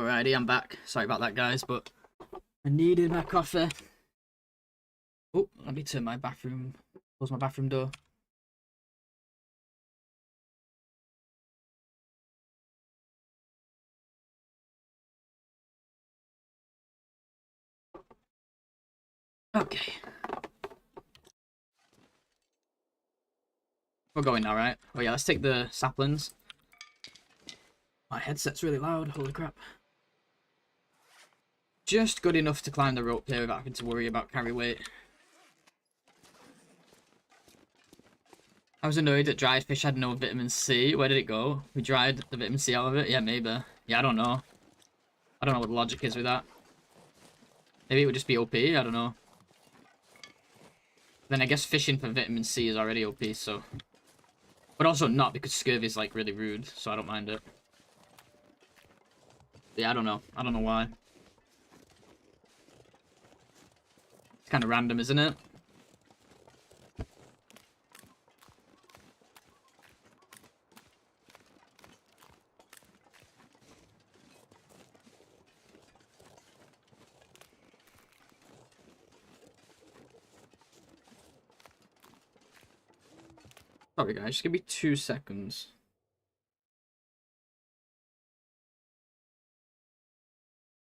Alrighty, I'm back. Sorry about that, guys, but I needed my coffee. Oh, let me turn my bathroom, close my bathroom door. Okay. We're going now, right? Oh yeah, let's take the saplings. My headset's really loud, holy crap. Just good enough to climb the rope here without having to worry about carry weight. I was annoyed that dried fish had no vitamin C. Where did it go? We dried the vitamin C out of it? Yeah, maybe. Yeah, I don't know. I don't know what the logic is with that. Maybe it would just be OP, I don't know. Then I guess fishing for vitamin C is already OP, so... But also not, because scurvy is, like, really rude, so I don't mind it. Yeah, I don't know. I don't know why. It's kind of random, isn't it? Sorry, guys. Just give me 2 seconds.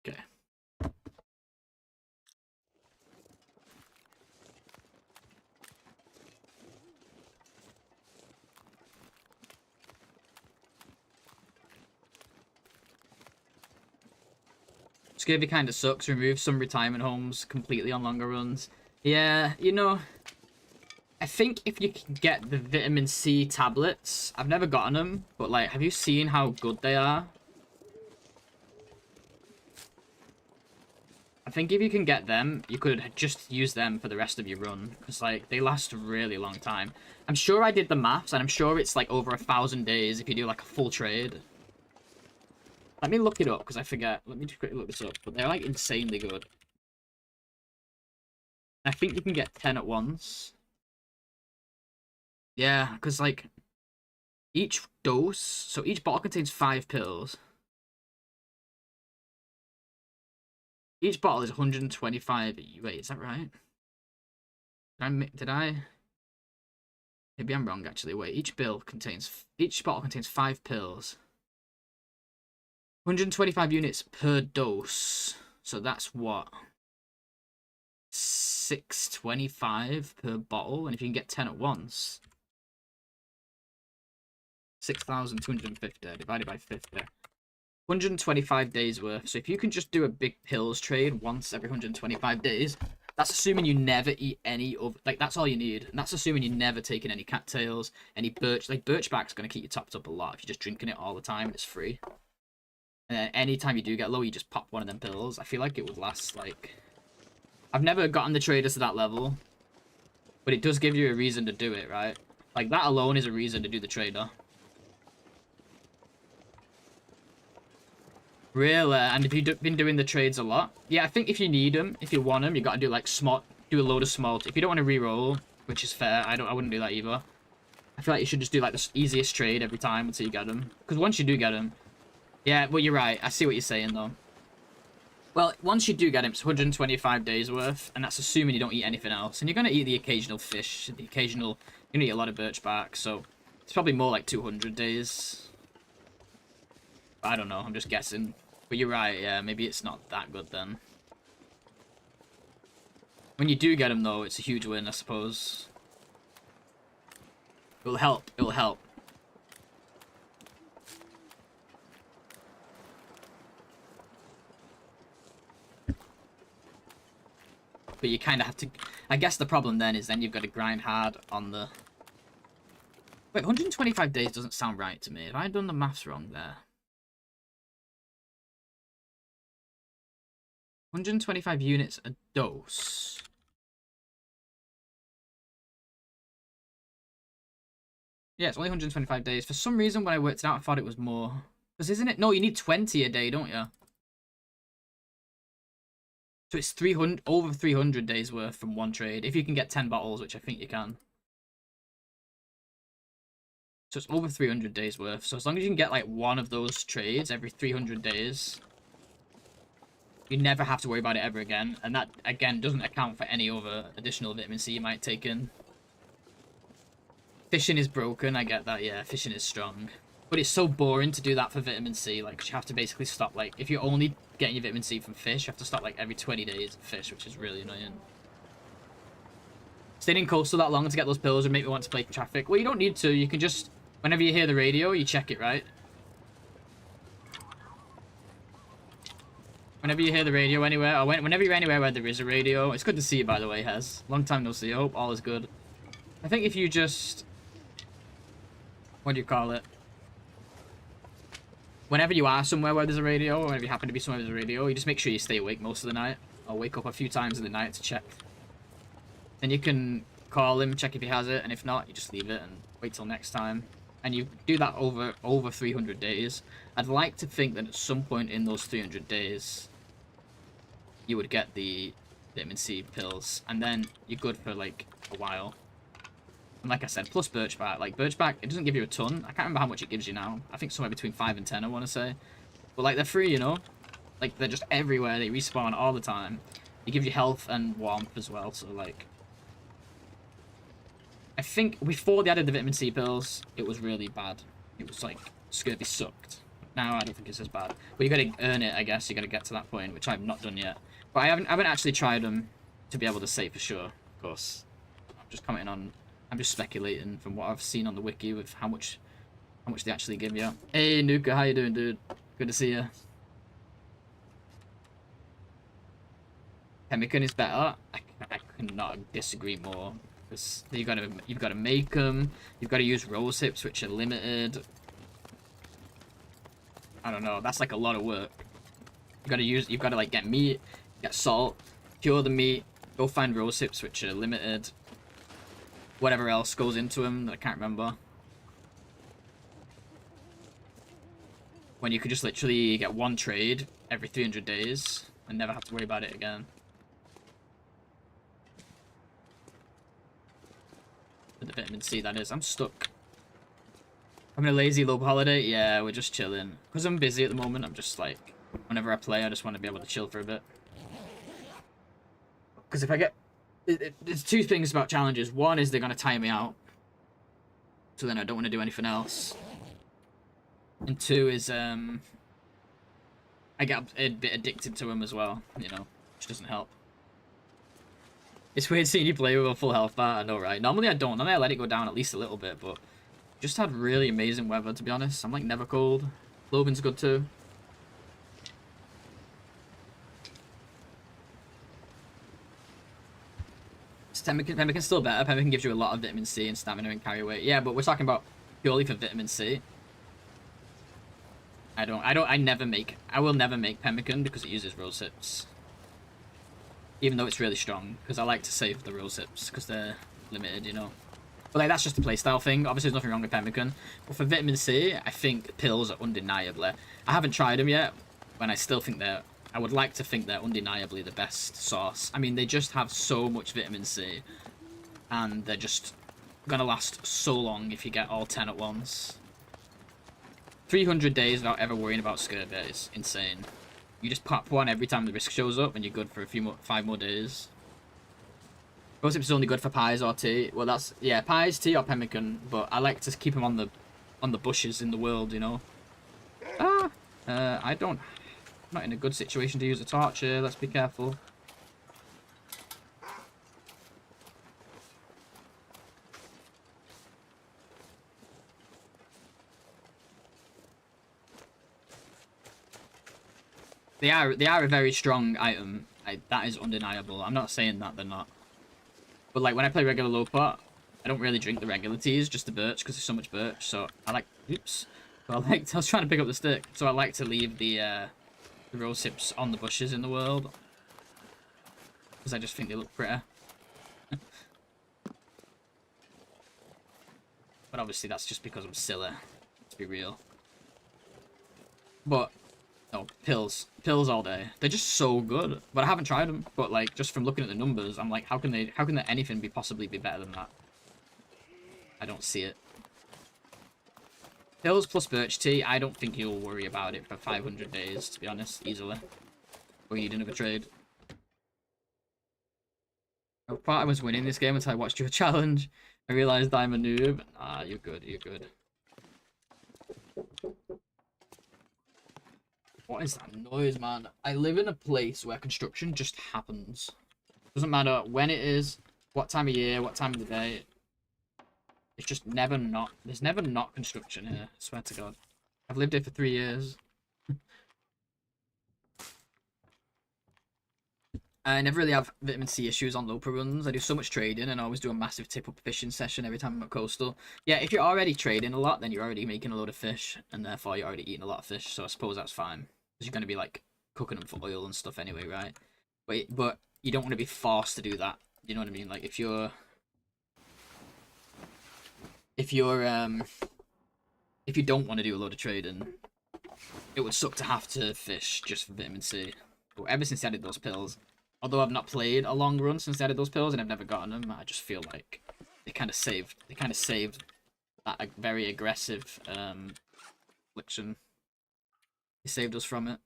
Okay. Scurvy kind of sucks. Removes some retirement homes completely on longer runs. Yeah, you know... I think if you can get the vitamin C tablets... I've never gotten them, but, like, have you seen how good they are? I think if you can get them, you could just use them for the rest of your run. Because, like, they last a really long time. I'm sure I did the maths, and I'm sure it's, like, over 1,000 days if you do, like, a full trade. Let me look it up, because I forget. Let me just quickly look this up. But they're, like, insanely good. I think you can get 10 at once. Yeah, because, like, each dose... So each bottle contains 5 pills. Each bottle is 125... Wait, is that right? Did I... Maybe I'm wrong, actually. Wait, each bottle contains 5 pills. 125 units per dose. So that's what? 625 per bottle. And if you can get 10 at once... 6,250 divided by 50. 125 days worth. So if you can just do a big pills trade once every 125 days... That's assuming you never eat any of... Like, that's all you need. And that's assuming you're never taking any cattails, any birch... Like, birchbark's going to keep you topped up a lot if you're just drinking it all the time and it's free. And then anytime you do get low, you just pop one of them pills. I feel like it would last, like... I've never gotten the traders to that level. But it does give you a reason to do it, right? Like, that alone is a reason to do the trader. Really? And have you been doing the trades a lot? Yeah, I think if you need them, if you want them, you got to do like do a load of small. If you don't want to re-roll, which is fair, I wouldn't do that either. I feel like you should just do like the easiest trade every time until you get them. Because once you do get them, yeah, well you're right. I see what you're saying though. Well, once you do get them, it's 125 days worth, and that's assuming you don't eat anything else. And you're gonna eat the occasional fish, you're gonna eat a lot of birch bark, so it's probably more like 200 days. I don't know, I'm just guessing. But you're right, yeah, maybe it's not that good then. When you do get them, though, it's a huge win, I suppose. It'll help, it'll help. But you kind of have to... I guess the problem then is then you've got to grind hard on the... Wait, 125 days doesn't sound right to me. Have I done the maths wrong there? 125 units a dose. Yeah, it's only 125 days. For some reason, when I worked it out, I thought it was more. Because isn't it? No, you need 20 a day, don't you? So it's 300, over 300 days worth from one trade. If you can get 10 bottles, which I think you can. So it's over 300 days worth. So as long as you can get like one of those trades every 300 days, You never have to worry about it ever again. And that, again, doesn't account for any other additional vitamin C you might take in. Fishing is broken, I get that, yeah. Fishing is strong. But it's so boring to do that for vitamin C. Like, you have to basically stop, like, if you're only getting your vitamin C from fish, you have to stop, like, every 20 days of fish, which is really annoying. Staying in coastal that long to get those pills would make me want to play traffic. Well, you don't need to. You can just, whenever you hear the radio, you check it, right? Whenever you hear the radio anywhere, or whenever you're anywhere where there is a radio. It's good to see you, by the way, Hez. Long time no see. I hope all is good. I think if you just... What do you call it? Whenever you are somewhere where there's a radio, or whenever you happen to be somewhere where there's a radio, you just make sure you stay awake most of the night. Or wake up a few times in the night to check. Then you can call him, check if he has it, and if not, you just leave it and wait till next time. And you do that over 300 days. I'd like to think that at some point in those 300 days, you would get the vitamin C pills, and then you're good for like a while. And like I said, plus birch bark. Like birch bark, it doesn't give you a ton. I can't remember how much it gives you now. I think somewhere between 5 and 10, I want to say. But like they're free, you know. Like they're just everywhere. They respawn all the time. They give you health and warmth as well. So like, I think before they added the vitamin C pills, it was really bad. It was like scurvy sucked. Now I don't think it's as bad. But you got to earn it, I guess. You got to get to that point, which I've not done yet. But I haven't actually tried them to be able to say for sure. Of course, I'm just commenting on. I'm just speculating from what I've seen on the wiki with how much they actually give you. Hey Nuka, how you doing, dude? Good to see you. Pemmican is better. I cannot disagree more. Because you've got to make them. You've got to use rose hips, which are limited. I don't know. That's like a lot of work. You've got to like get meat, get salt, cure the meat, go find rose hips, which are limited. Whatever else goes into them that I can't remember. When you could just literally get one trade every 300 days and never have to worry about it again. For the vitamin C, that is. I'm stuck. Having a lazy low holiday? Yeah, we're just chilling. Because I'm busy at the moment, I'm just like, whenever I play, I just want to be able to chill for a bit. Because if I get... There's two things about challenges. One is they're going to tire me out. So then I don't want to do anything else. And two is, I get a bit addicted to them as well, you know, which doesn't help. It's weird seeing you play with a full health bar, I know, right? Normally I don't. Normally I let it go down at least a little bit, but just had really amazing weather, to be honest. I'm like never cold. Clothing's good too. Pemmican's still better. Pemmican gives you a lot of vitamin C and stamina and carry weight. Yeah, but we're talking about purely for vitamin C. I will never make pemmican because it uses rose hips. Even though it's really strong, because I like to save the rose hips because they're limited, you know. But like that's just a playstyle thing. Obviously, there's nothing wrong with pemmican. But for vitamin C, I think pills are undeniably. I haven't tried them yet, and I still think they're. I would like to think they're undeniably the best source. I mean, they just have so much vitamin C, and they're just gonna last so long if you get all 10 at once. 300 days without ever worrying about scurvy is insane. You just pop one every time the risk shows up, and you're good for 5 more days. Rose hips is only good for pies or tea. Well, that's yeah, pies, tea, or pemmican. But I like to keep them on the bushes in the world, you know. I don't. I'm not in a good situation to use a torch here. Let's be careful. They are a very strong item. That is undeniable. I'm not saying that they're not. But like when I play regular low pot, I don't really drink the regular teas, just the birch because there's so much birch. So I like. Oops. So I was trying to pick up the stick. So I like to leave the rose hips on the bushes in the world because I just think they look prettier. But obviously that's just because I'm silly. Let's be real. But no, pills all day. They're just so good. But I haven't tried them. But like just from looking at the numbers, I'm like, how can there anything possibly be better than that? I don't see it. Pills plus birch tea, I don't think you'll worry about it for 500 days, to be honest, easily. Or you need another trade. I thought I was winning this game until I watched your challenge. I realized I'm a noob. Ah, you're good, you're good. What is that noise, man? I live in a place where construction just happens. Doesn't matter when it is, what time of year, what time of the day. It's just never not. There's never not construction here. I swear to God. I've lived here for 3 years. I never really have vitamin C issues on loper runs. I do so much trading and I always do a massive tip-up fishing session every time I'm at coastal. Yeah, if you're already trading a lot, then you're already making a load of fish, and therefore you're already eating a lot of fish, so I suppose that's fine. Because you're going to be, like, cooking them for oil and stuff anyway, right? But you don't want to be forced to do that. You know what I mean? Like, if you don't want to do a load of trading, it would suck to have to fish just for vitamin C. But ever since I added those pills, although I've not played a long run since I added those pills and I've never gotten them, I just feel like they kind of saved that very aggressive affliction. They saved us from it.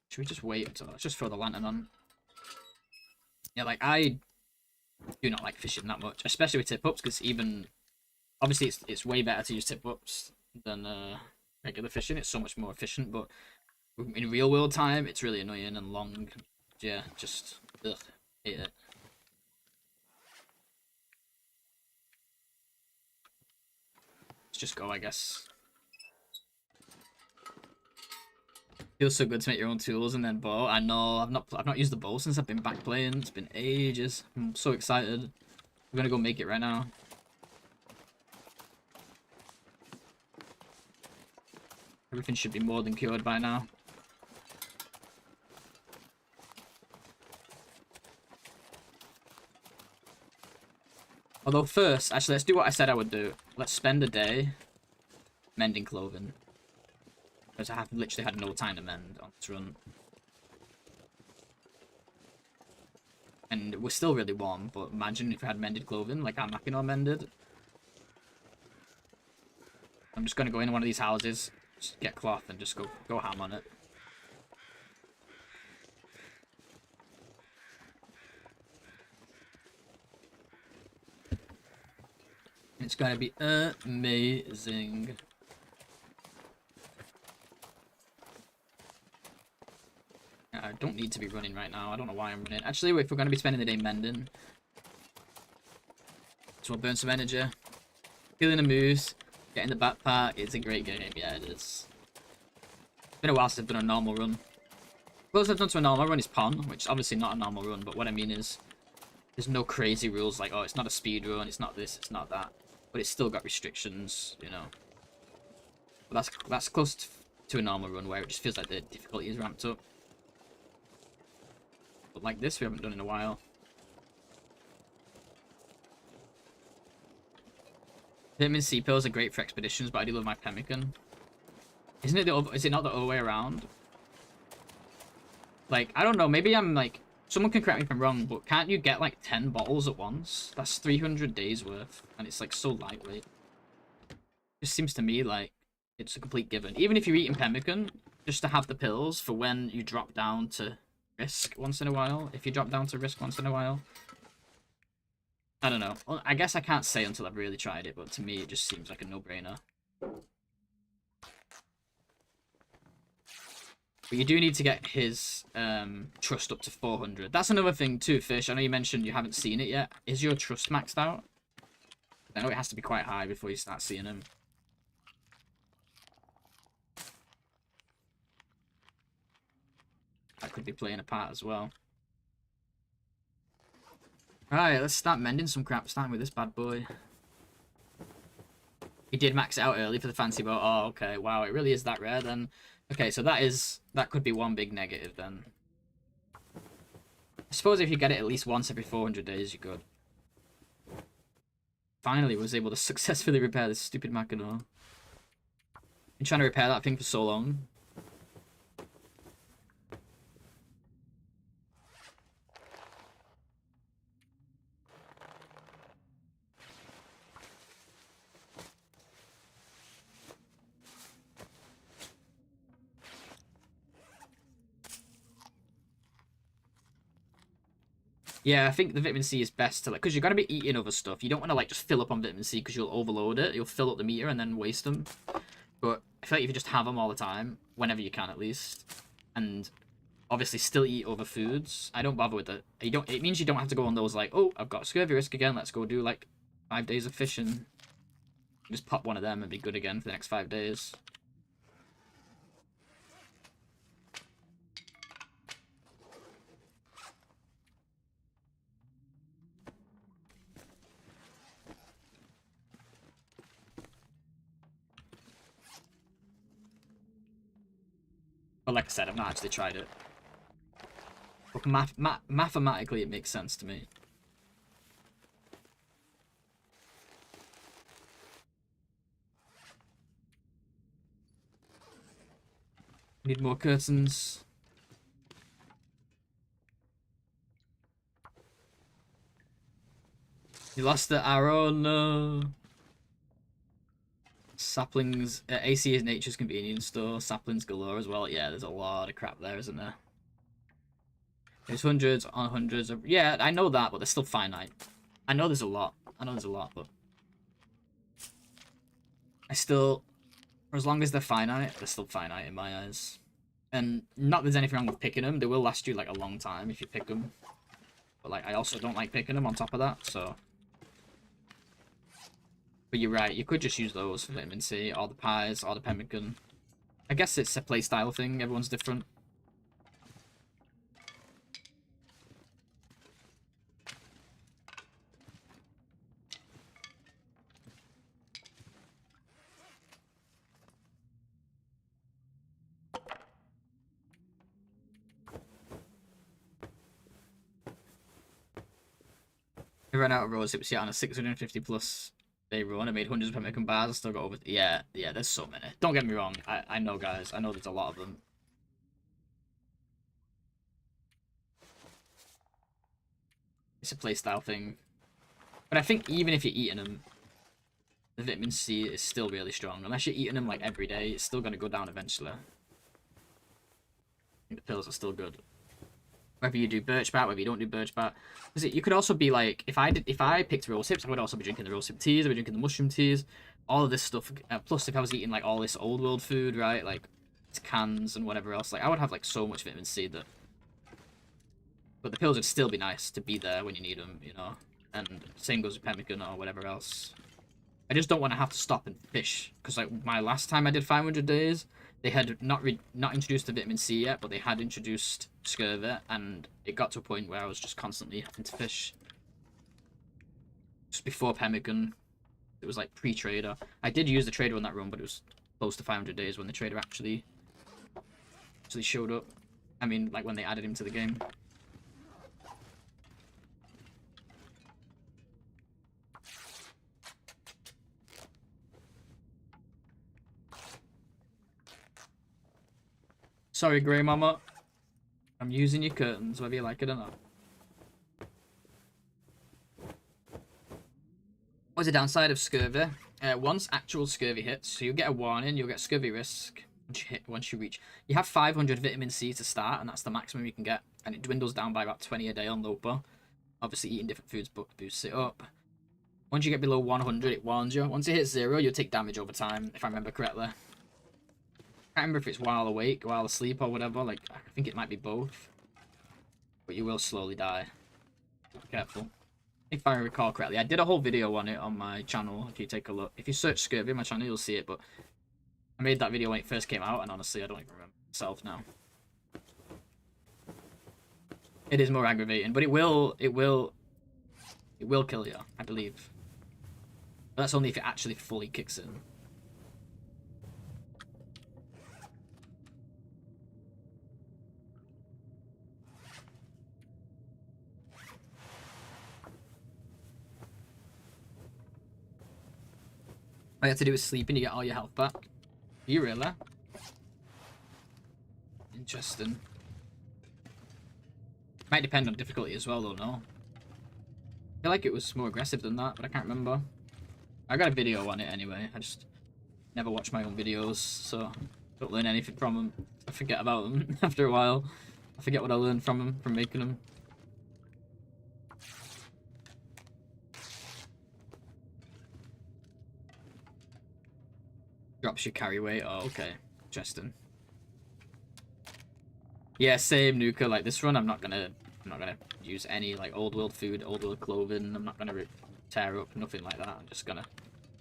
Should we just wait until let's just throw the lantern on? Yeah, like I do not like fishing that much, especially with tip ups, because even obviously it's way better to use tip ups than regular fishing. It's so much more efficient, but in real world time, it's really annoying and long. Yeah, just ugh, hate it. Let's just go, I guess. Feels so good to make your own tools and then bow. I know I've not used the bow since I've been back playing. It's been ages. I'm so excited. I'm gonna go make it right now. Everything should be more than cured by now. Although first, actually, let's do what I said I would do. Let's spend a day mending clothing. Because I have literally had no time to mend on this run. And we're still really warm, but imagine if we had mended clothing, like our Mackinac mended. I'm just going to go into one of these houses, just get cloth, and just go ham on it. It's going to be amazing. I don't need to be running right now. I don't know why I'm running. Actually, if we're going to be spending the day mending, so we'll burn some energy. Killing a moose, getting the backpack. It's a great game. Yeah, it is. It's been a while since I've done a normal run. Closest I've done to a normal run is Pond, which is obviously not a normal run, but what I mean is there's no crazy rules like, oh, it's not a speed run, it's not this, it's not that. But it's still got restrictions, you know. But that's close to a normal run where it just feels like the difficulty is ramped up. But like this, we haven't done in a while. Vitamin C pills are great for expeditions, but I do love my pemmican. Isn't it is it not the other way around? Like, I don't know, maybe I'm like, someone can correct me if I'm wrong, but can't you get like 10 bottles at once? That's 300 days worth, and it's like so lightweight. It just seems to me like it's a complete given. Even if you're eating pemmican, just to have the pills for when you drop down to risk once in a while. If you drop down to risk once in a while. I don't know. Well, I guess I can't say until I've really tried it, but to me it just seems like a no-brainer. But you do need to get his trust up to 400. That's another thing too, Fish. I know you mentioned you haven't seen it yet. Is your trust maxed out? I know it has to be quite high before you start seeing him. That could be playing a part as well. Alright, let's start mending some crap, starting with this bad boy. He did max it out early for the fancy boat. Oh, okay. Wow, it really is that rare then. Okay, so that could be one big negative then. I suppose if you get it at least once every 400 days, you're good. Finally was able to successfully repair this stupid Mackinac. Been trying to repair that thing for so long. Yeah, I think the vitamin C is best to like, because you're gonna be eating other stuff. You don't want to like just fill up on vitamin C because you'll overload it. You'll fill up the meter and then waste them. But I feel like if you just have them all the time, whenever you can at least, and obviously still eat other foods, I don't bother with it. You don't. It means you don't have to go on those like, oh, I've got scurvy risk again. Let's go do like 5 days of fishing. Just pop one of them and be good again for the next 5 days. But like I said, I've not actually tried it. But mathematically, it makes sense to me. Need more curtains. You lost the arrow, no. Saplings, AC is nature's convenience store. Saplings galore as well. Yeah, there's a lot of crap there, isn't there? There's hundreds on hundreds of. Yeah, I know that, but they're still finite. I know there's a lot. But I still, for as long as they're finite, they're still finite in my eyes. And not that there's anything wrong with picking them. They will last you like a long time if you pick them. But like, I also don't like picking them on top of that, so. But you're right, you could just use those for vitamin C, or the pies, or the pemmican. I guess it's a playstyle thing, everyone's different. I ran out of rose hips yet on a 650 plus day run. I made hundreds of pemmican bars. I still got over. Yeah, there's so many. Don't get me wrong. I know, guys. I know there's a lot of them. It's a playstyle thing. But I think even if you're eating them, the vitamin C is still really strong. Unless you're eating them like every day, it's still going to go down eventually. I think the pills are still good. Whether you do birch bat, whether you don't do birch bat. You could also be like, if I picked rose hips, I would also be drinking the rose hip teas, I would be drinking the mushroom teas, all of this stuff. Plus, if I was eating like all this old world food, right, like cans and whatever else, like I would have like so much vitamin C that. But the pills would still be nice to be there when you need them, you know. And same goes with pemmican or whatever else. I just don't want to have to stop and fish because like my last time I did 500 days. They had not introduced the vitamin C yet, but they had introduced scurvy, and it got to a point where I was just constantly having to fish. Just before pemmican, it was like pre-trader. I did use the trader on that run, but it was close to 500 days when the trader actually showed up. I mean, like when they added him to the game. Sorry, Grey Mama. I'm using your curtains, whether you like it or not. What's the downside of scurvy? Once actual scurvy hits, so you'll get a warning, you'll get scurvy risk once you reach. You have 500 vitamin C to start, and that's the maximum you can get. And it dwindles down by about 20 a day on Loper. Obviously, eating different foods boosts it up. Once you get below 100, it warns you. Once it hits 0, you'll take damage over time, if I remember correctly. I can't remember if it's while awake, while asleep, or whatever. Like, I think it might be both. But you will slowly die. Be careful. If I recall correctly. I did a whole video on it on my channel, if you take a look. If you search scurvy on my channel, you'll see it, but I made that video when it first came out, and honestly, I don't even remember myself now. It is more aggravating, but it will kill you, I believe. But that's only if it actually fully kicks in. All you have to do is sleep and you get all your health back. Do you really? Interesting. Might depend on difficulty as well, though, no? I feel like it was more aggressive than that, but I can't remember. I got a video on it anyway. I just never watch my own videos, so don't learn anything from them. I forget about them after a while. I forget what I learned from them, from making them. Drops your carry weight. Oh, okay. Interesting. Yeah, same Nuka. Like this run, I'm not gonna use any like old world food, old world clothing. I'm not gonna tear up, nothing like that. I'm just gonna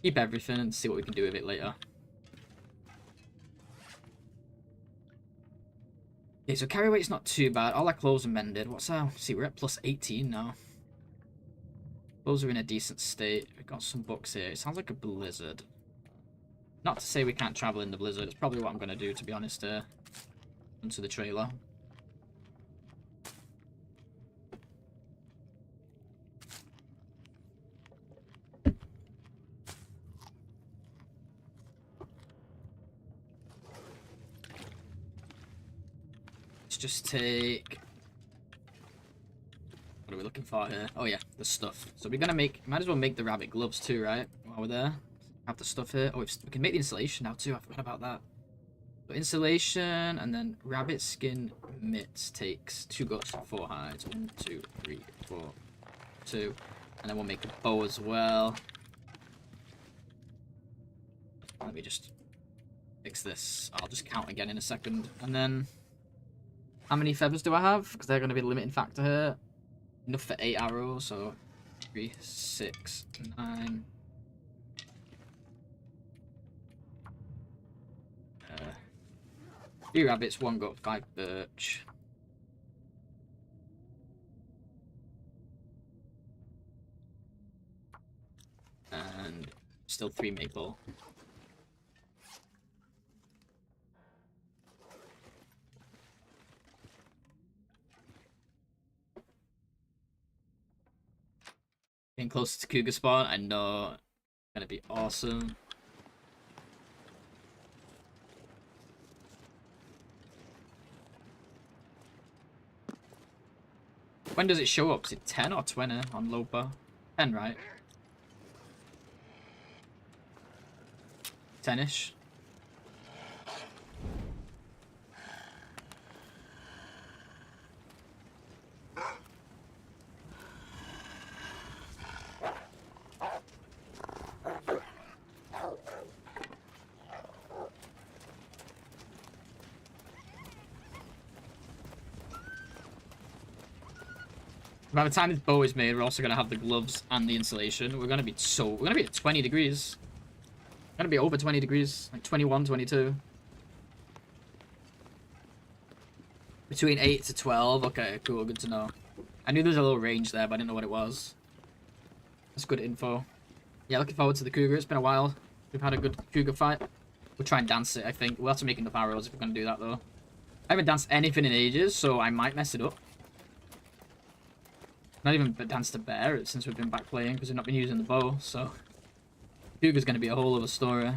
keep everything and see what we can do with it later. Okay, so carry weight's not too bad. All our clothes are mended. What's our... See, we're at plus 18 now. Clothes are in a decent state. We've got some books here. It sounds like a blizzard. Not to say we can't travel in the blizzard. It's probably what I'm going to do, to be honest, into the trailer. Let's just take... What are we looking for here? Oh yeah, the stuff. So we're gonna make... Might as well make the rabbit gloves too, right? While we're there. Have the stuff here. Oh, we can make the insulation now too. I forgot about that. So insulation and then rabbit skin mitts takes 2 guts and 4 hides. 1, 2, 3, 4, 2. And then we'll make a bow as well. Let me just fix this. I'll just count again in a second. And then... How many feathers do I have? Because they're going to be the limiting factor here. Enough for 8 arrows, so 3, 6, 9. 3 rabbits, 1 goat, 5 birch. And still 3 maple. Getting closer to cougar spawn, I know it's gonna be awesome. When does it show up? Is it 10 or 20 on Lopa? 10, right? 10-ish. By the time this bow is made, we're also gonna have the gloves and the insulation. We're gonna be at 20 degrees. We're gonna be over 20 degrees, like 21, 22. Between 8 to 12. Okay, cool, good to know. I knew there was a little range there, but I didn't know what it was. That's good info. Yeah, looking forward to the cougar. It's been a while. We've had a good cougar fight. We'll try and dance it, I think. We'll have to make enough arrows if we're gonna do that, though. I haven't danced anything in ages, so I might mess it up. Not even danced a bear since we've been back playing, because we've not been using the bow, so... Cougar's gonna be a whole other story.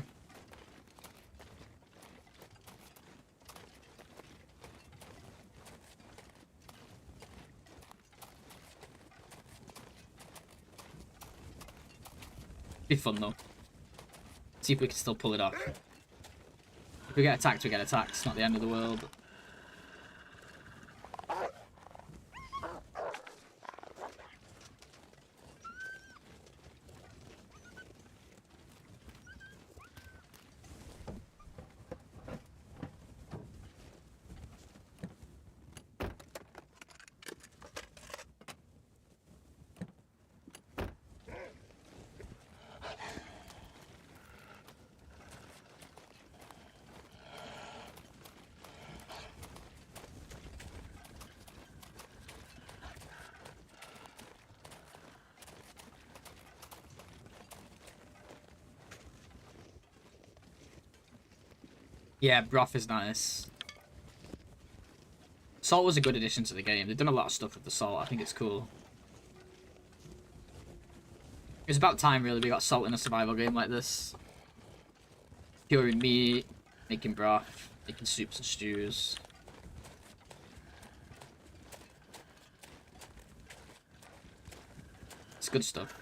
Be fun, though. See if we can still pull it off. If we get attacked, we get attacked. It's not the end of the world. Yeah, broth is nice. Salt was a good addition to the game. They've done a lot of stuff with the salt. I think it's cool. It's about time, really, we got salt in a survival game like this. Curing meat, making broth, making soups and stews. It's good stuff.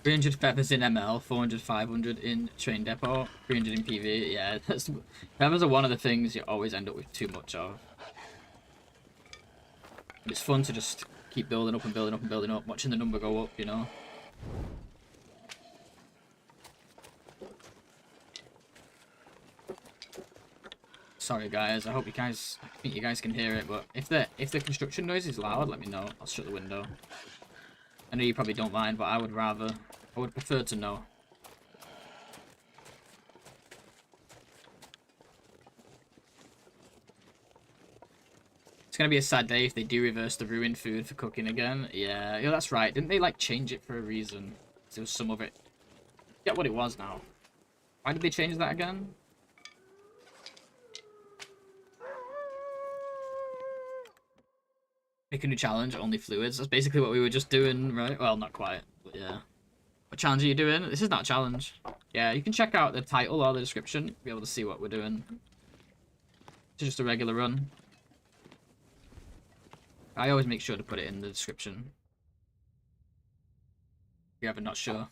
300 feathers in ML, 400, 500 in train depot, 300 in PV. Yeah, feathers are one of the things you always end up with too much of. It's fun to just keep building up and building up and building up, watching the number go up, you know? Sorry guys, I think you guys can hear it, but if the construction noise is loud, let me know. I'll shut the window. I know you probably don't mind, but I would prefer to know. It's gonna be a sad day if they do reverse the ruined food for cooking again. Yeah, that's right. Didn't they like change it for a reason? There was some of it. Get what it was now. Why did they change that again? Make a new challenge, only fluids. That's basically what we were just doing, right? Well, not quite, but yeah. What challenge are you doing? This is not a challenge. Yeah, you can check out the title or the description. Be able to see what we're doing. It's just a regular run. I always make sure to put it in the description. If you're ever not sure.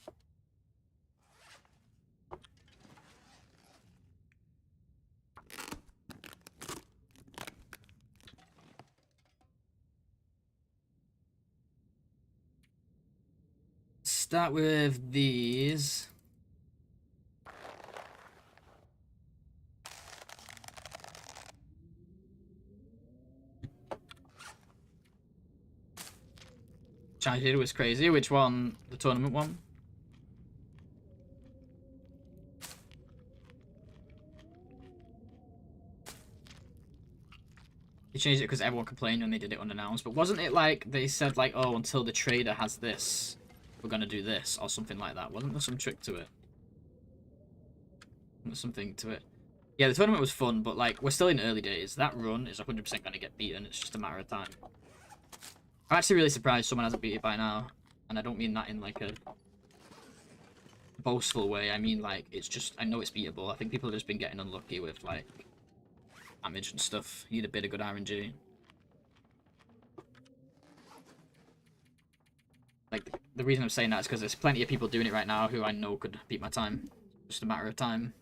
Start with these. Challenge leader was crazy. Which one? The tournament one? They changed it because everyone complained when they did it unannounced. But wasn't it like they said like, oh, until the trader has this, we're gonna do this or something like that? Wasn't there some trick to it? There's something to it. Yeah, the tournament was fun, but like we're still in early days. That run is 100% gonna get beaten. It's just a matter of time. I'm actually really surprised someone hasn't beat it by now, and I don't mean that in like a boastful way. I mean like it's just I know it's beatable. I think people have just been getting unlucky with like damage and stuff. You need a bit of good RNG. Like the reason I'm saying that is because there's plenty of people doing it right now who I know could beat my time. Just a matter of time.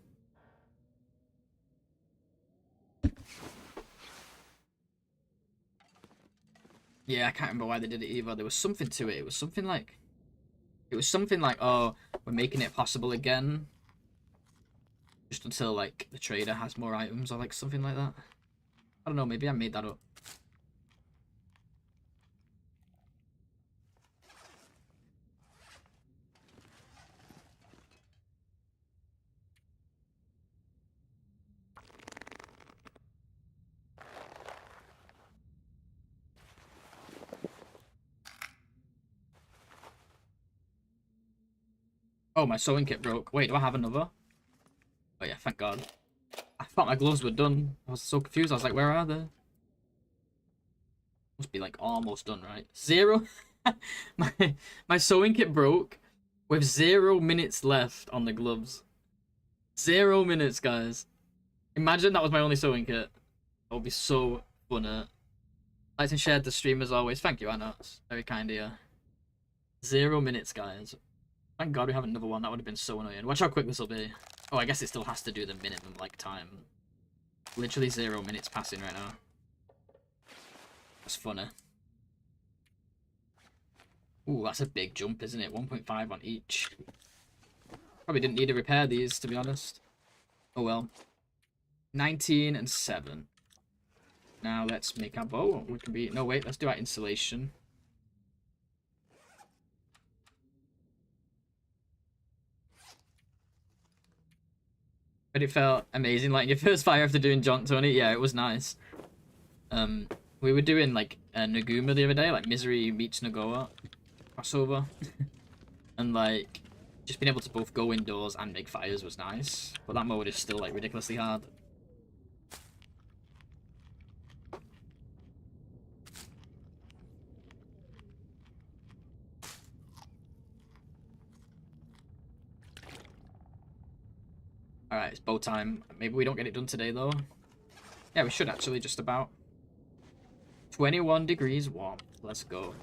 Yeah, I can't remember why they did it either. There was something to it. It was something like, oh, we're making it possible again. Just until like the trader has more items or like something like that. I don't know. Maybe I made that up. Oh, my sewing kit broke. Wait, do I have another? Oh yeah, thank God. I thought my gloves were done. I was so confused. I was like, where are they? Must be like almost done, right? 0. my sewing kit broke with 0 minutes left on the gloves. 0 minutes, guys. Imagine that was my only sewing kit. That would be so funny. Liked and shared the stream as always. Thank you, Anna. It's very kind of you. 0 minutes, guys. Thank God we have another one. That would have been so annoying. Watch how quick this will be. Oh, I guess it still has to do the minimum, like, time. Literally 0 minutes passing right now. That's funny. Ooh, that's a big jump, isn't it? 1.5 on each. Probably didn't need to repair these, to be honest. Oh well. 19 and 7. Now let's make our bow. We can be... No, wait. Let's do our installation. But it felt amazing, like your first fire after doing Jaunt, Tony. Yeah, it was nice. We were doing like Naguma the other day, like Misery meets Nagoa crossover, and like just being able to both go indoors and make fires was nice. But that mode is still like ridiculously hard. Alright, it's bow time. Maybe we don't get it done today, though. Yeah, we should actually, just about. 21 degrees warm. Let's go.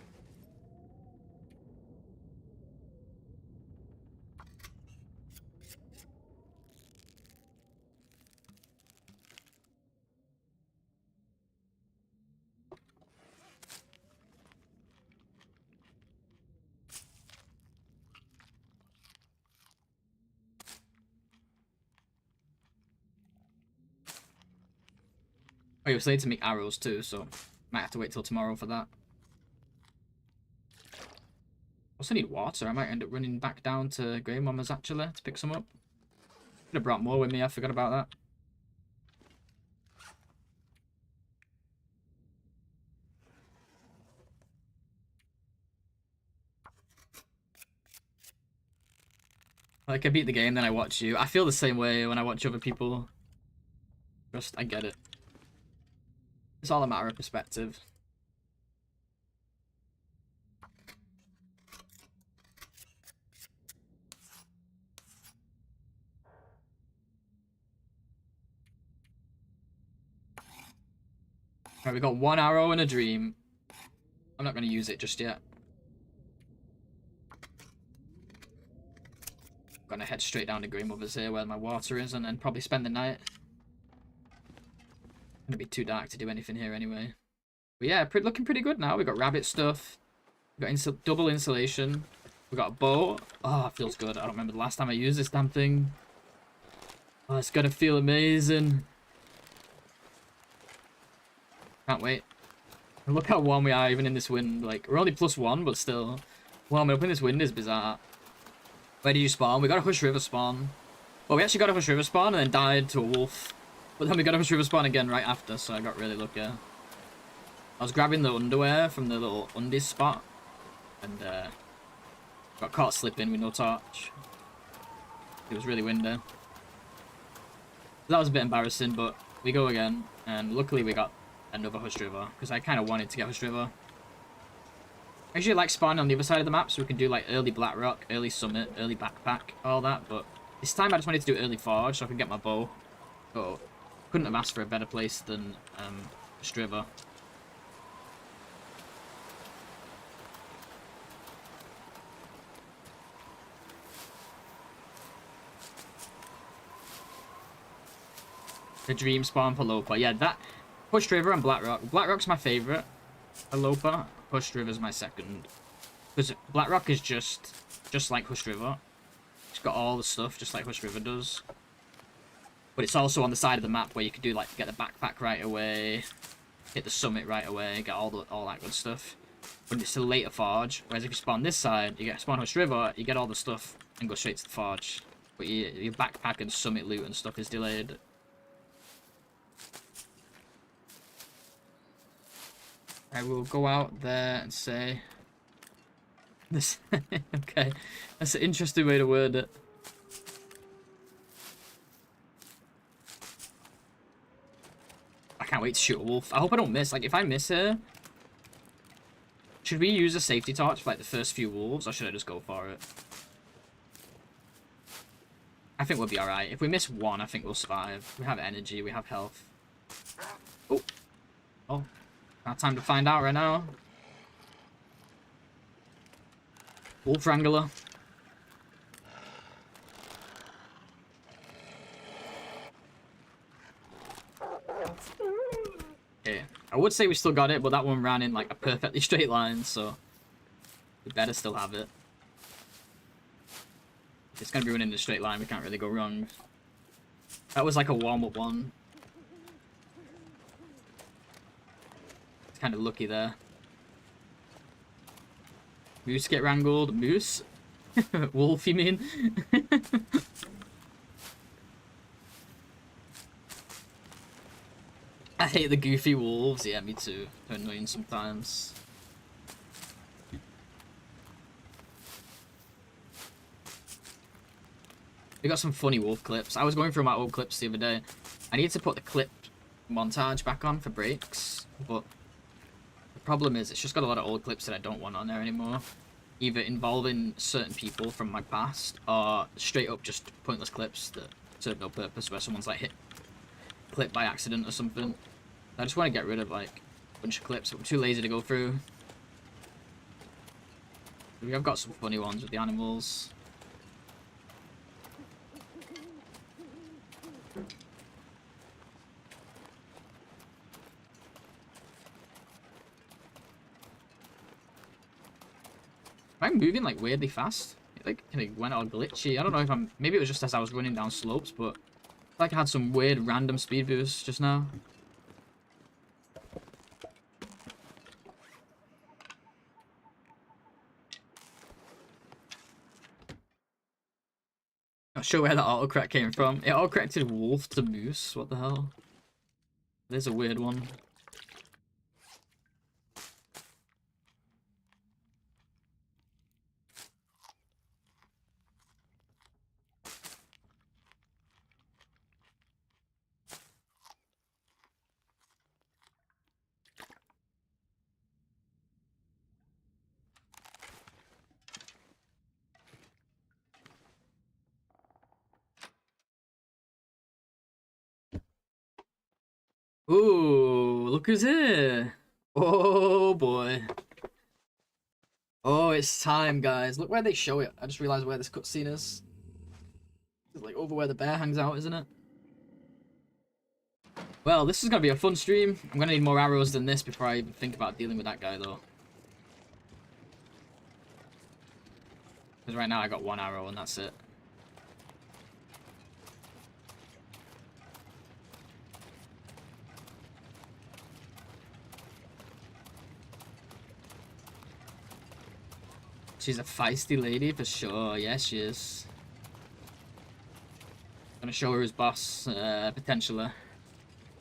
Oh, you still need to make arrows too, so might have to wait till tomorrow for that. Also need water. I might end up running back down to Grey Mama's actually to pick some up. Could have brought more with me. I forgot about that. Like, I beat the game, then I watch you. I feel the same way when I watch other people. Just, I get it. It's all a matter of perspective. Alright, we got one arrow and a dream. I'm not going to use it just yet. Gonna head straight down to Grandmother's here where my water is and then probably spend the night. Gonna be too dark to do anything here anyway. But yeah, looking pretty good now. We got rabbit stuff. We got double insulation. We got a bow. Oh, it feels good. I don't remember the last time I used this damn thing. Oh, it's gonna feel amazing. Can't wait. And look how warm we are even in this wind. Like, we're only +1, but still. Warming up in this wind is bizarre. Where did you spawn? We got a Hush River spawn. Well, we actually got a Hush River spawn and then died to a wolf. But then we got a Hush River spawn again right after, so I got really lucky. I was grabbing the underwear from the little undies spot. And got caught slipping with no torch. It was really windy. That was a bit embarrassing, but we go again. And luckily we got another Hush River, because I kind of wanted to get Hush River. I usually like spawning on the other side of the map, so we can do like early Blackrock, early Summit, early Backpack, all that, but this time I just wanted to do early Forge so I could get my bow. But couldn't have asked for a better place than Hush River. The dream spawn for Lopa. Yeah, that Hush River and Blackrock. Blackrock's my favourite. Lopa. Hush River's my second. Because Blackrock is just like Hush River. It's got all the stuff just like Hush River does. But it's also on the side of the map where you can do like get the backpack right away, hit the summit right away, get all that good stuff. But it's a later forge. Whereas if you spawn this side, you get spawn Hush River, you get all the stuff and go straight to the forge. But your backpack and summit loot and stuff is delayed. I will go out there and say this. Okay, that's an interesting way to word it. I can't wait to shoot a wolf. I hope I don't miss. Like, if I miss here, should we use a safety torch for like the first few wolves, or should I just go for it? I think we'll be alright. If we miss one, I think we'll survive. We have energy, we have health. Oh. Oh. Not time to find out right now. Wolf Wrangler. Okay. I would say we still got it, but that one ran in like a perfectly straight line, so we better still have it. If it's gonna be running in a straight line, we can't really go wrong. That was like a warm-up one. Kind of lucky there. Moose get wrangled. Moose? Wolf, you mean? I hate the goofy wolves. Yeah, me too. They're annoying sometimes. We got some funny wolf clips. I was going through my old clips the other day. I need to put the clip montage back on for breaks, but problem is it's just got a lot of old clips that I don't want on there anymore, either involving certain people from my past or straight up just pointless clips that serve no purpose, where someone's like hit clip by accident or something. I just want to get rid of like a bunch of clips, but I'm too lazy to go through. I've got some funny ones with the animals. Am I moving like weirdly fast? It like kind of went all glitchy. I don't know if I'm. Maybe it was just as I was running down slopes, but I feel like I had some weird random speed boost just now. sure where that autocorrect came from. It autocorrected wolf to moose. What the hell? There's a weird one. Ooh, look who's here. Oh boy. Oh, it's time, guys. Look where they show it. I just realized where this cutscene is. It's like over where the bear hangs out, isn't it? Well, this is gonna be a fun stream. I'm gonna need more arrows than this before I even think about dealing with that guy, though. Because right now I got one arrow and that's it. She's a feisty lady for sure. Yes, she is. Gonna show her his boss, potentially.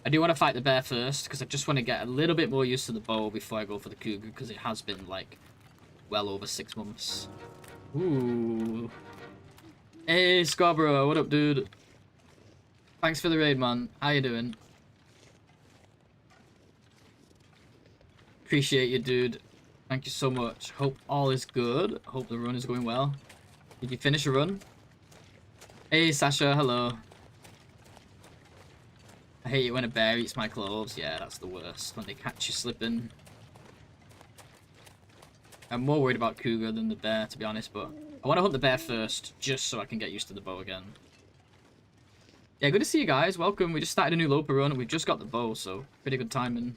I do want to fight the bear first, because I just want to get a little bit more used to the bow before I go for the cougar, because it has been, like, well over 6 months. Ooh. Hey, Scarborough, what up, dude? Thanks for the raid, man. How you doing? Appreciate you, dude. Thank you so much. Hope all is good. Hope the run is going well. Did you finish a run? Hey, Sasha, hello. I hate it when a bear eats my clothes. Yeah, that's the worst. When they catch you slipping. I'm more worried about cougar than the bear, to be honest, but I want to hunt the bear first, just so I can get used to the bow again. Yeah, good to see you guys. Welcome. We just started a new Loper run, and we've just got the bow, so pretty good timing.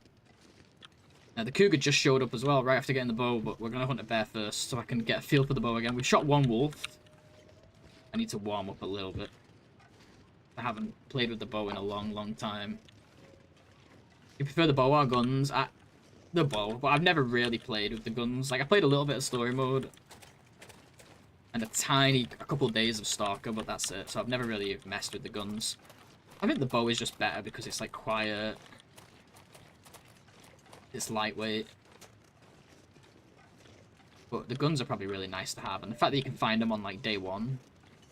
The cougar just showed up as well, right after getting the bow, but we're going to hunt a bear first, so I can get a feel for the bow again. We've shot one wolf. I need to warm up a little bit. I haven't played with the bow in a long, long time. You prefer the bow or guns? The bow, but I've never really played with the guns. Like, I played a little bit of story mode. And a couple of days of Stalker, but that's it. So I've never really messed with the guns. I think the bow is just better because it's, like, quiet. It's lightweight. But the guns are probably really nice to have. And the fact that you can find them on, like, day one,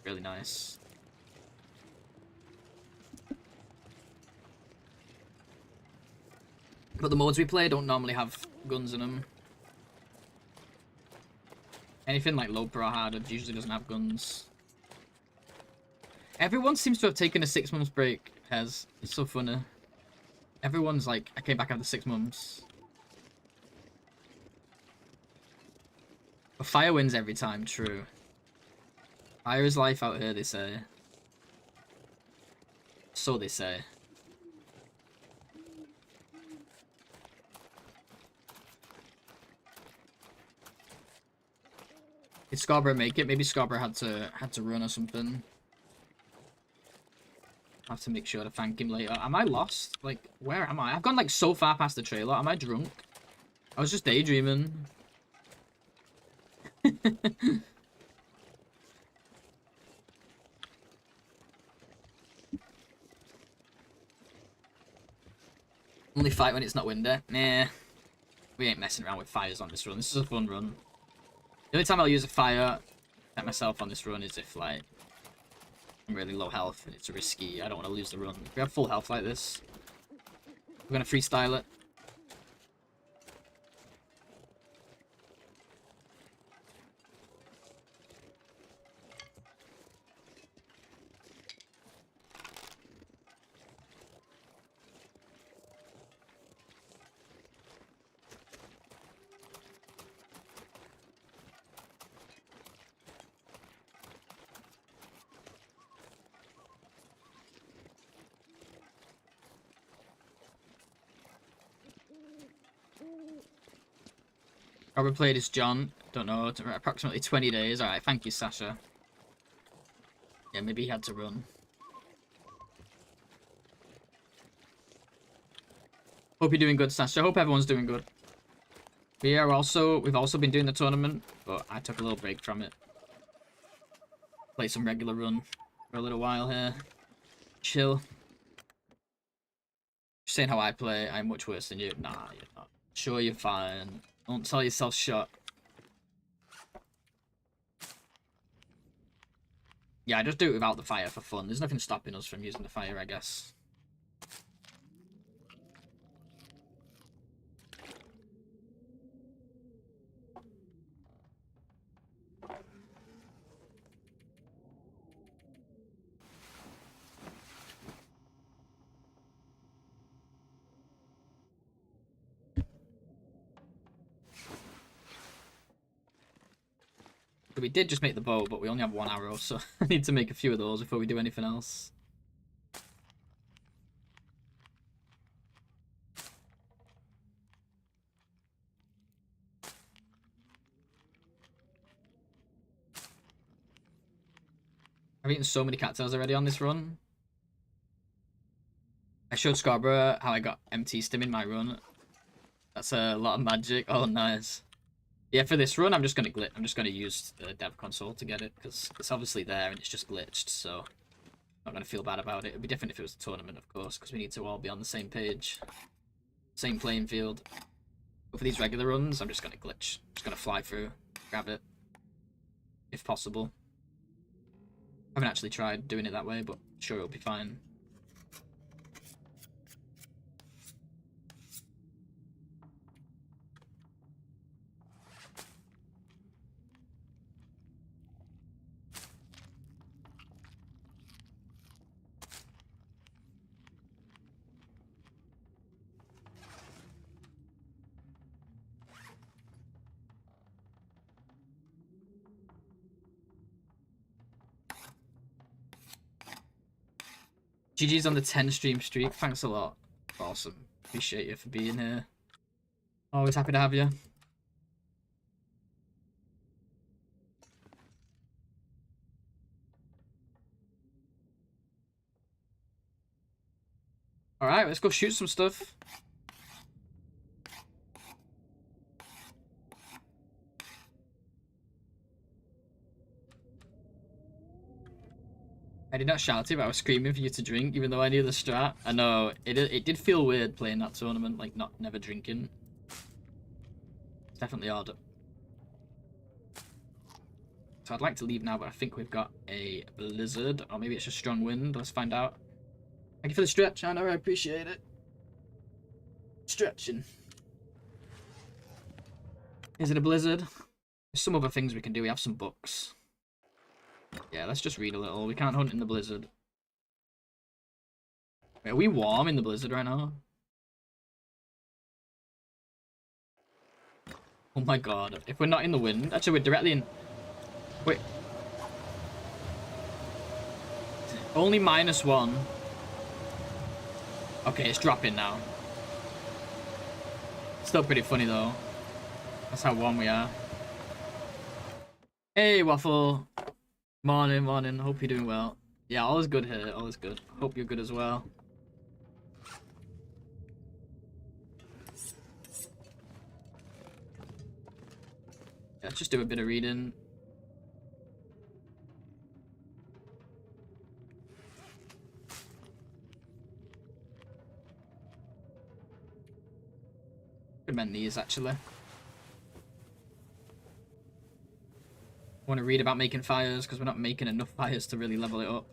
really nice. But the modes we play don't normally have guns in them. Anything like Loper or Harder usually doesn't have guns. Everyone seems to have taken a 6 months break, Hez. It's so funny. Everyone's like, I came back after 6 months. But fire wins every time, true. Fire is life out here, they say. So they say. Did Scarborough make it? Maybe Scarborough had to run or something. I have to make sure to thank him later. Am I lost? Like, where am I? I've gone like so far past the trailer. Am I drunk? I was just daydreaming. Only fight when it's not windy. Nah. We ain't messing around with fires on this run. This is a fun run. The only time I'll use a fire at myself on this run is if, like, I'm really low health and it's risky. I don't want to lose the run. If we have full health like this, we're going to freestyle it. Robert played as John. Don't know. Approximately 20 days. Alright, thank you, Sasha. Yeah, maybe he had to run. Hope you're doing good, Sasha. Hope everyone's doing good. We've also been doing the tournament, but I took a little break from it. Play some regular run for a little while here. Chill. Just saying how I play, I'm much worse than you. Nah, you're not. Sure, you're fine. Don't sell yourself short. Yeah, I just do it without the fire for fun. There's nothing stopping us from using the fire, I guess. We did just make the bow, but we only have 1 arrow, so I need to make a few of those before we do anything else. I've eaten so many cattails already on this run. I showed Scarborough how I got MT stim in my run. That's a lot of magic. Oh, nice. Yeah, for this run, I'm just gonna glitch. I'm just gonna use the dev console to get it because it's obviously there and it's just glitched. So I'm not gonna feel bad about it. It'd be different if it was a tournament, of course, because we need to all be on the same page, same playing field. But for these regular runs, I'm just gonna glitch. Just gonna fly through, grab it, if possible. I haven't actually tried doing it that way, but sure it'll be fine. GG's on the 10 stream streak. Thanks a lot. Awesome. Appreciate you for being here. Always happy to have you. Alright, let's go shoot some stuff. I did not shout it, but I was screaming for you to drink, even though I knew the strat. I know, it did feel weird playing that tournament, like never drinking. It's definitely odd. So I'd like to leave now, but I think we've got a blizzard, or maybe it's a strong wind. Let's find out. Thank you for the stretch, I know, I appreciate it. Stretching. Is it a blizzard? There's some other things we can do. We have some books. Yeah, let's just read a little. We can't hunt in the blizzard. Wait, are we warm in the blizzard right now? Oh my god. If we're not in the wind... Actually, we're directly in... Wait. Only -1. Okay, it's dropping now. Still pretty funny, though. That's how warm we are. Hey, Waffle. Morning, morning. Hope you're doing well. Yeah, all is good here. All is good. Hope you're good as well. Yeah, let's just do a bit of reading. Could mend these, actually. I want to read about making fires because we're not making enough fires to really level it up.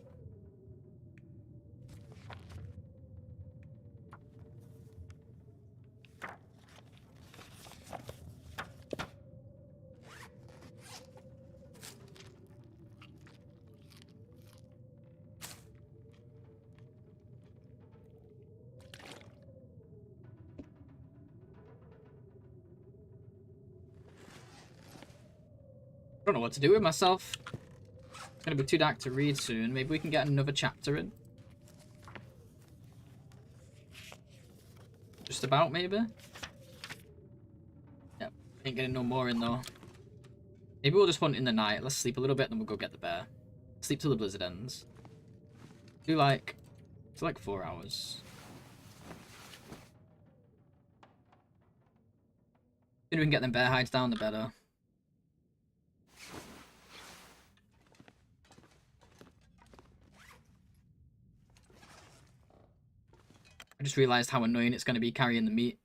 I don't know what to do with myself. It's gonna be too dark to read soon. Maybe we can get another chapter in. Just about, maybe? Yep, ain't getting no more in though. Maybe we'll just hunt in the night. Let's sleep a little bit, then we'll go get the bear. Sleep till the blizzard ends. Do like... It's like 4 hours. The sooner we can get them bear hides down, the better. just realised how annoying it's going to be carrying the meat.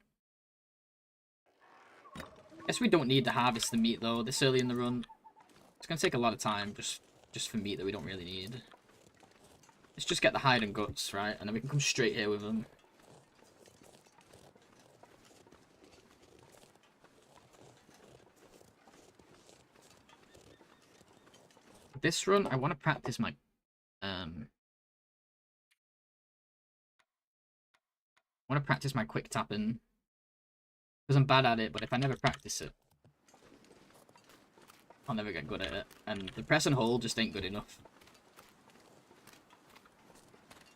I guess we don't need to harvest the meat though this early in the run. It's going to take a lot of time just for meat that we don't really need. Let's just get the hide and guts, right? And then we can come straight here with them. This run, I want to practice my... I want to practice my quick tapping. Because I'm bad at it, but if I never practice it, I'll never get good at it. And the press and hold just ain't good enough.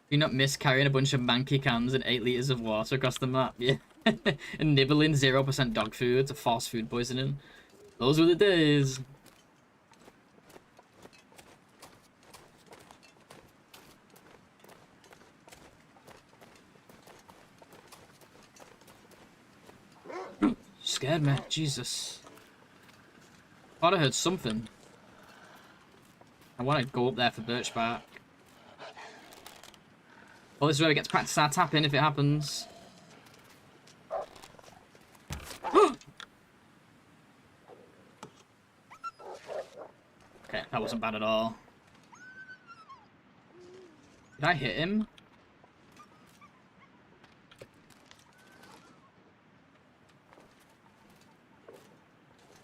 Do you not miss carrying a bunch of manky cans and 8 litres of water across the map? Yeah. And nibbling 0% dog food to force food poisoning. Those were the days. Scared me, Jesus. Thought I heard something. I want to go up there for birch bark. Well, this is where we get to practice our tapping if it happens. Okay, that wasn't bad at all. Did I hit him?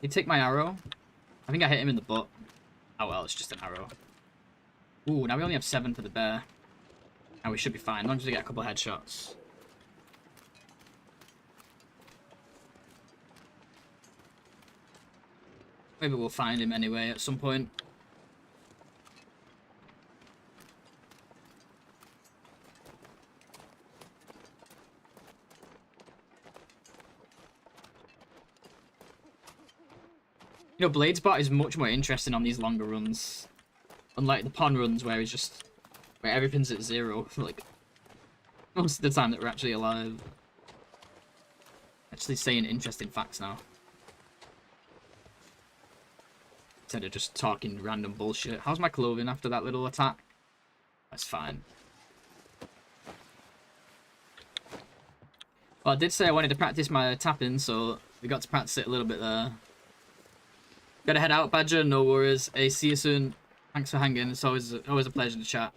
Did he take my arrow? I think I hit him in the butt. Oh well, it's just an arrow. Ooh, now we only have 7 for the bear. Now we should be fine, as long as we get a couple of headshots. Maybe we'll find him anyway at some point. You know, Bladespot is much more interesting on these longer runs. Unlike the pond runs where it's just... where everything's at 0 for like... most of the time that we're actually alive. Actually saying interesting facts now. Instead of just talking random bullshit. How's my clothing after that little attack? That's fine. Well, I did say I wanted to practice my tapping, so we got to practice it a little bit there. Gotta head out, Badger. No worries. Hey, see you soon. Thanks for hanging. It's always a pleasure to chat.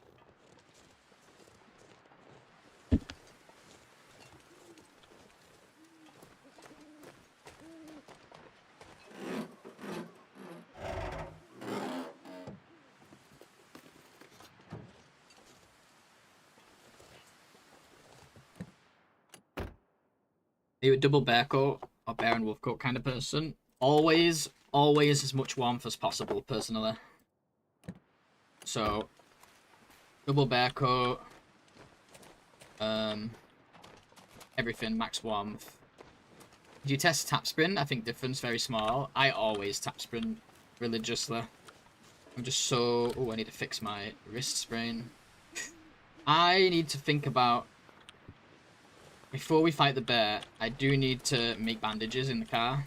Are you a double bear coat or bear and wolf coat kind of person? Always as much warmth as possible, personally. So, double bear coat, everything, max warmth. Do you test tap sprint? I think difference very small. I always tap sprint religiously. I'm just so... oh, I need to fix my wrist sprain. I need to think about... before we fight the bear, I do need to make bandages in the car.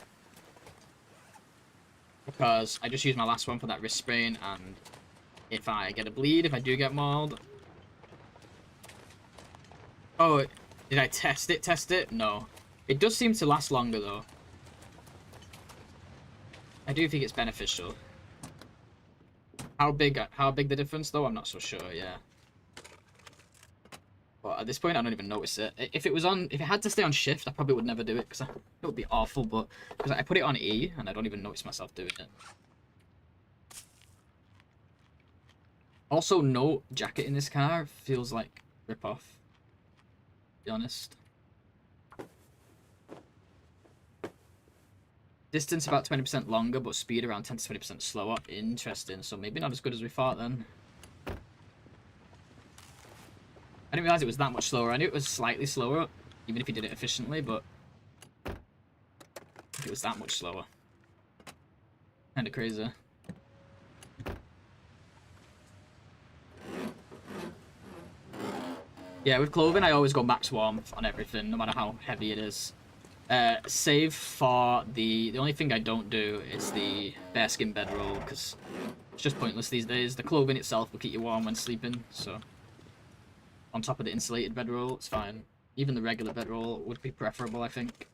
Because I just used my last one for that wrist sprain, and if I get a bleed, if I do get mauled... oh, did I test it? No. It does seem to last longer, though. I do think it's beneficial. How big the difference, though? I'm not so sure, yeah. But at this point, I don't even notice it. If it had to stay on shift, I probably would never do it, because it would be awful, but because I put it on E, and I don't even notice myself doing it. Also, no jacket in this car feels like rip-off, to be honest. Distance about 20% longer, but speed around 10 to 20% slower. Interesting, so maybe not as good as we thought then. I didn't realize it was that much slower. I knew it was slightly slower, even if you did it efficiently, but it was that much slower. Kinda crazy. Yeah, with clothing, I always go max warmth on everything, no matter how heavy it is. Save for the only thing I don't do is the bearskin bedroll, because it's just pointless these days. The clothing itself will keep you warm when sleeping, so... on top of the insulated bedroll, it's fine. Even the regular bedroll would be preferable, I think.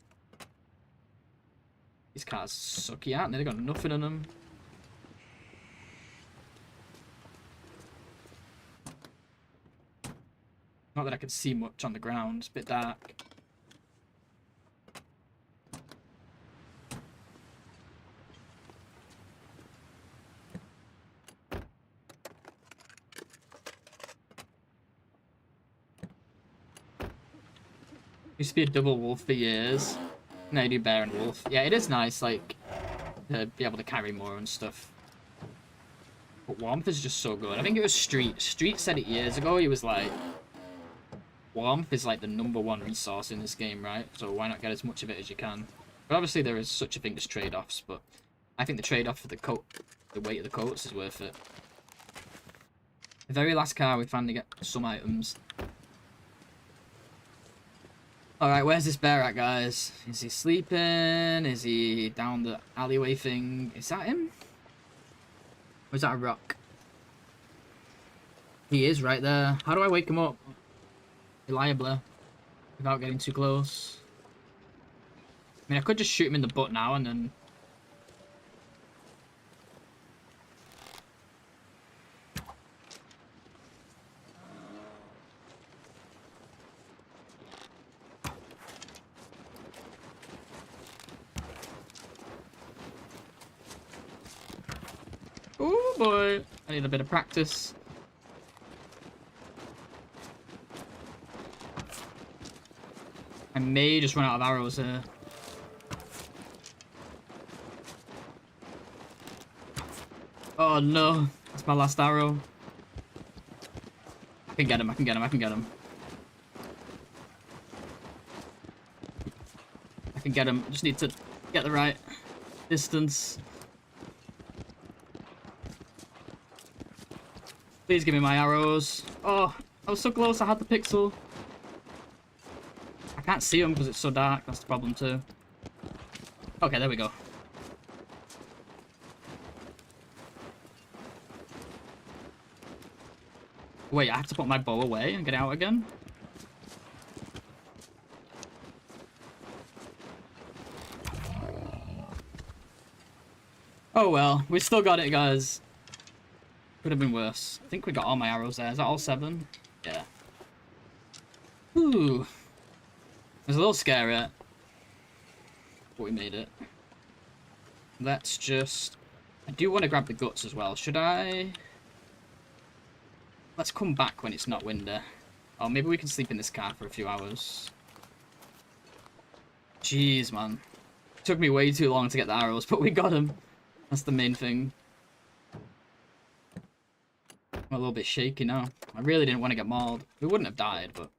These cars sucky, aren't they? They got nothing on them. Not that I can see much on the ground. It's a bit dark. Used to be a double wolf for years. Now you do bear and wolf. Yeah, it is nice, like, to be able to carry more and stuff. But warmth is just so good. I think it was Street. Street said it years ago. He was like, warmth is like the #1 resource in this game, right? So why not get as much of it as you can? But obviously there is such a thing as trade-offs, but I think the trade-off for the coat, the weight of the coats is worth it. The very last car, we finally get some items. Alright, where's this bear at, guys? Is he sleeping? Is he down the alleyway thing? Is that him? Or is that a rock? He is right there. How do I wake him up? Reliably. Without getting too close. I mean, I could just shoot him in the butt now and then... Oh boy, I need a bit of practice. I may just run out of arrows here. Oh no, that's my last arrow. I can get him, I can get him, I can get him. I can get him, just need to get the right distance. Please give me my arrows. Oh, I was so close, I had the pixel. I can't see them because it's so dark, that's the problem too. Okay, there we go. Wait, I have to put my bow away and get out again? Oh well, we still got it, guys. Could have been worse. I think we got all my arrows there. Is that all 7? Yeah. Ooh. It was a little scary, but we made it. Let's just... I do want to grab the guts as well. Should I... Let's come back when it's not windy. Oh, maybe we can sleep in this car for a few hours. Jeez, man. It took me way too long to get the arrows, but we got them. That's the main thing. I'm a little bit shaky now. I really didn't want to get mauled. We wouldn't have died, but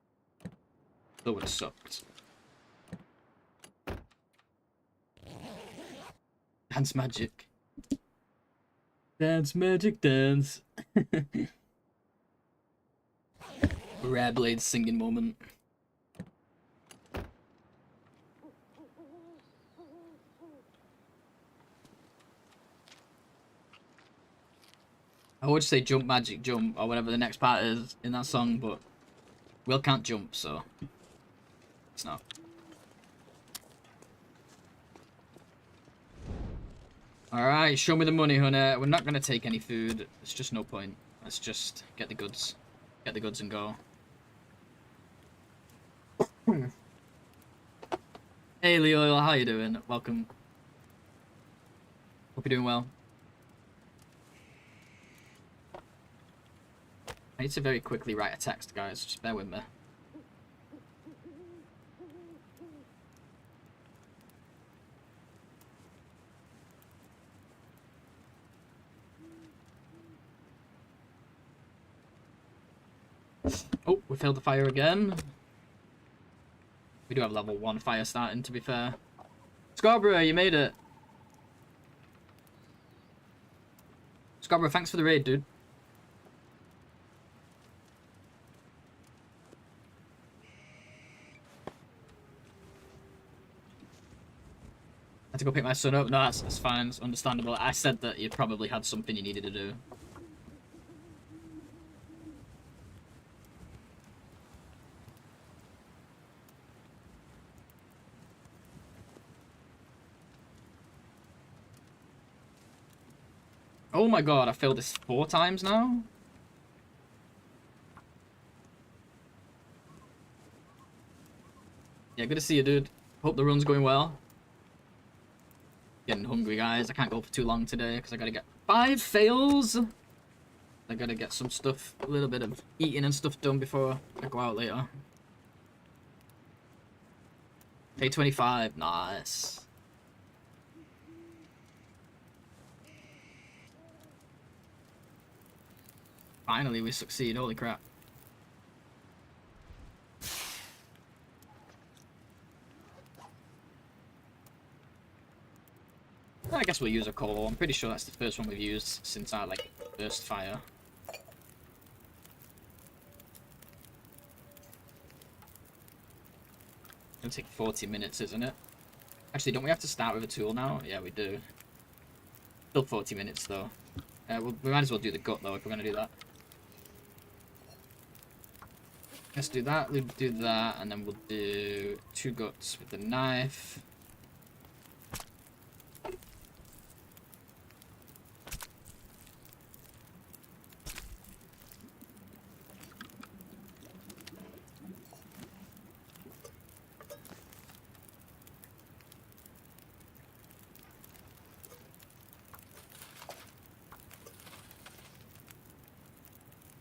still would have sucked. Dance magic. Dance magic dance. Rare Blade singing moment. I would say jump magic jump or whatever the next part is in that song, but Will can't jump, so it's not. Alright, show me the money, honey. We're not going to take any food. It's just no point. Let's just get the goods. Get the goods and go. Hey, Leo, how you doing? Welcome. Hope you're doing well. I need to very quickly write a text, guys. Just bear with me. Oh, we failed the fire again. We do have level 1 fire starting, to be fair. Scarborough, you made it. Scarborough, thanks for the raid, dude. I had to go pick my son up. No, that's fine. It's understandable. I said that you probably had something you needed to do. Oh my god, I failed this 4 times now? Yeah, good to see you, dude. Hope the run's going well. Getting hungry, guys. I can't go for too long today because I gotta get 5 fails. I gotta get some stuff, a little bit of eating and stuff done before I go out later. Day 25, nice. Finally, we succeed. Holy crap. I guess we'll use a coal. I'm pretty sure that's the first one we've used since our, like, first fire. It'll take 40 minutes, isn't it? Actually, don't we have to start with a tool now? Yeah, we do. Still 40 minutes, though. We might as well do the gut, though, if we're going to do that. Let's do that, we'll do that, and then we'll do 2 guts with the knife.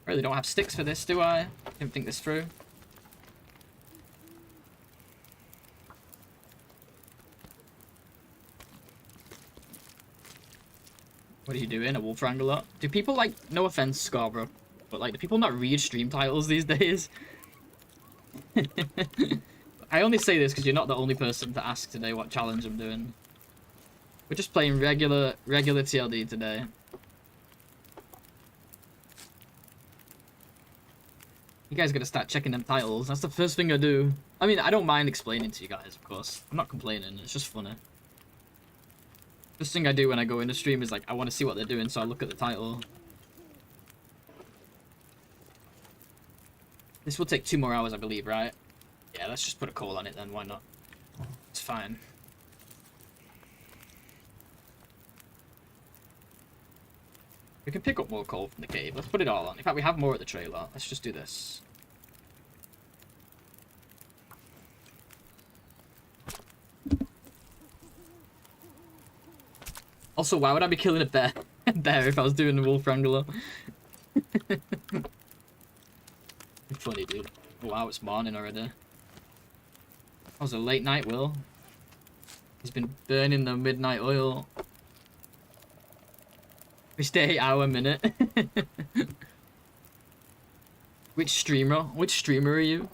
Really don't have sticks for this, do I? Didn't think this through. What are you doing? A wolf wrangler? Do people, like, no offense, Scarborough, but, like, do people not read stream titles these days? I only say this because you're not the only person to ask today what challenge I'm doing. We're just playing regular TLD today. You guys gotta start checking them titles. That's the first thing I do. I mean, I don't mind explaining to you guys, of course. I'm not complaining. It's just funny. First thing I do when I go into stream is, like, I want to see what they're doing, so I look at the title. This will take 2 more hours, I believe, right? Yeah, let's just put a coal on it then. Why not? It's fine. We can pick up more coal from the cave. Let's put it all on. In fact, we have more at the trailer. Let's just do this. Also, why would I be killing a bear if I was doing the wolf wrangler? Funny, dude. Oh, wow, it's morning already. That was a late night, Will. He's been burning the midnight oil. We stay 8-hour minute. Which streamer are you?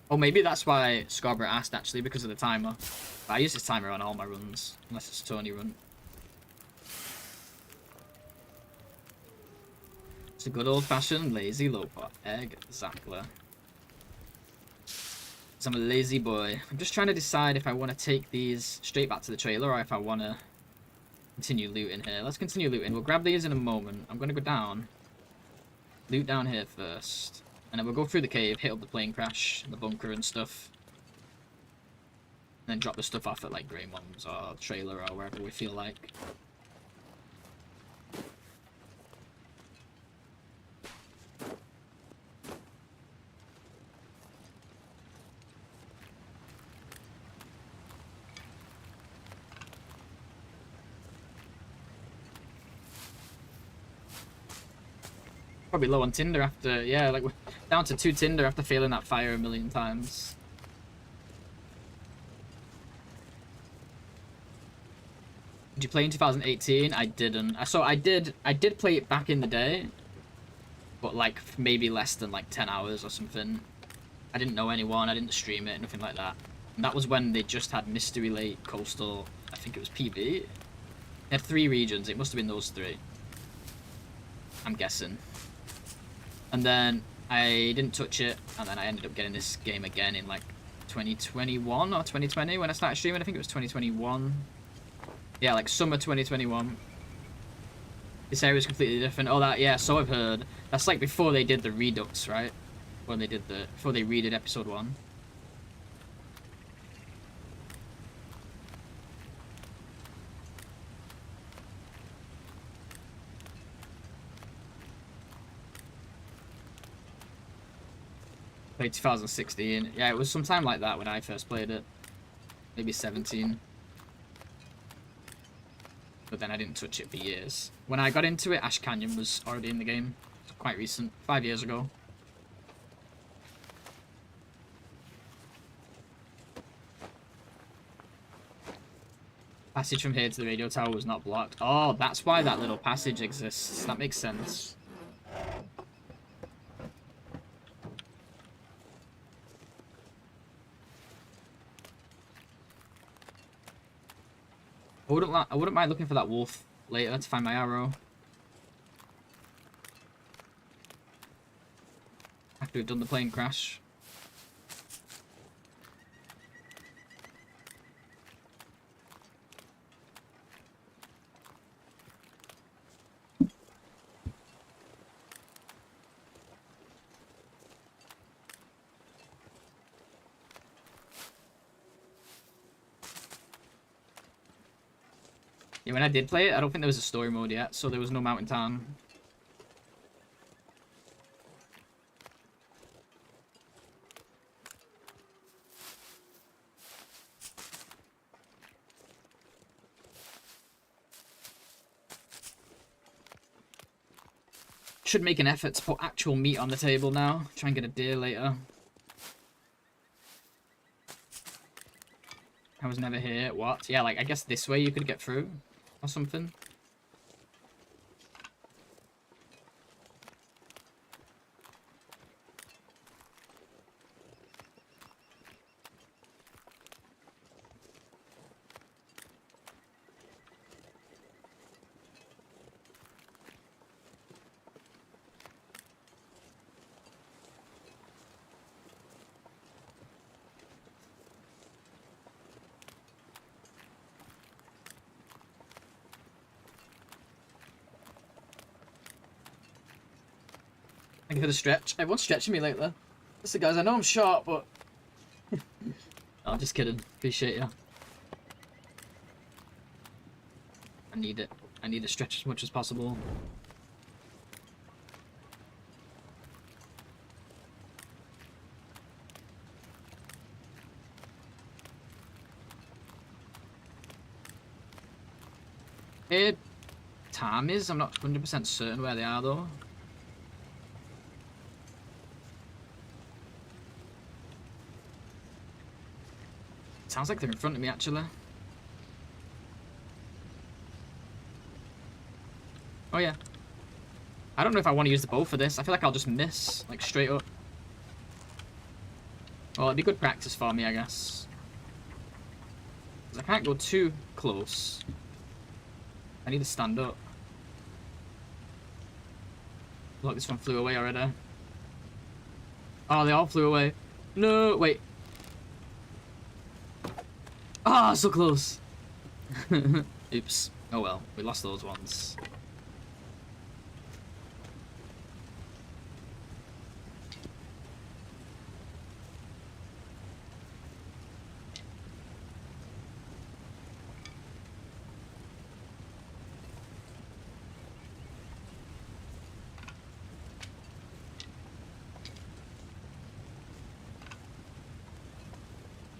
Oh, maybe that's why Scarborough asked, actually, because of the timer. But I use this timer on all my runs, unless it's a Tony run. It's a good old-fashioned lazy loper. Exactly. So I'm a lazy boy. I'm just trying to decide if I want to take these straight back to the trailer or if I want to continue looting here. Let's continue looting. We'll grab these in a moment. I'm going to go down. Loot down here first. And then we'll go through the cave, hit up the plane crash, the bunker and stuff. And then drop the stuff off at, like, Grey Mom's or trailer or wherever we feel like. Probably low on Tinder after, yeah, like, we're down to 2 Tinder after failing that fire a million times. Did you play in 2018? I didn't. So I did play it back in the day, but, like, maybe less than, like, 10 hours or something. I didn't know anyone, I didn't stream it, nothing like that. And that was when they just had Mystery Lake, Coastal, I think it was PB. They had 3 regions, it must have been those 3. I'm guessing. And then I didn't touch it, and then I ended up getting this game again in, like, 2021 or 2020 when I started streaming. I think it was 2021. Yeah, like, summer 2021. This area is completely different. Oh, that, yeah, so I've heard. That's, like, before they did the Redux, right? before they redid episode 1. Played 2016. Yeah, it was sometime like that when I first played it. Maybe 17. But then I didn't touch it for years. When I got into it, Ash Canyon was already in the game. Quite recent. 5 years ago. Passage from here to the radio tower was not blocked. Oh, that's why that little passage exists. That makes sense. I wouldn't mind looking for that wolf later to find my arrow. After we've done the plane crash. Yeah, when I did play it, I don't think there was a story mode yet, so there was no mountain town. Should make an effort to put actual meat on the table now. Try and get a deer later. I was never here. What? Yeah, like, I guess this way you could get through. Or something. Thank you for the stretch. Everyone's stretching me lately. Listen, guys, I know I'm short, but... I'm just kidding. Appreciate you. I need it. I need to stretch as much as possible. Time is? I'm not 100% certain where they are, though. Sounds like they're in front of me, actually. Oh, yeah. I don't know if I want to use the bow for this. I feel like I'll just miss, like, straight up. Well, it'd be good practice for me, I guess. 'Cause I can't go too close. I need to stand up. Look, this one flew away already. Oh, they all flew away. No, wait. Ah, so close. Oops. Oh well, we lost those ones.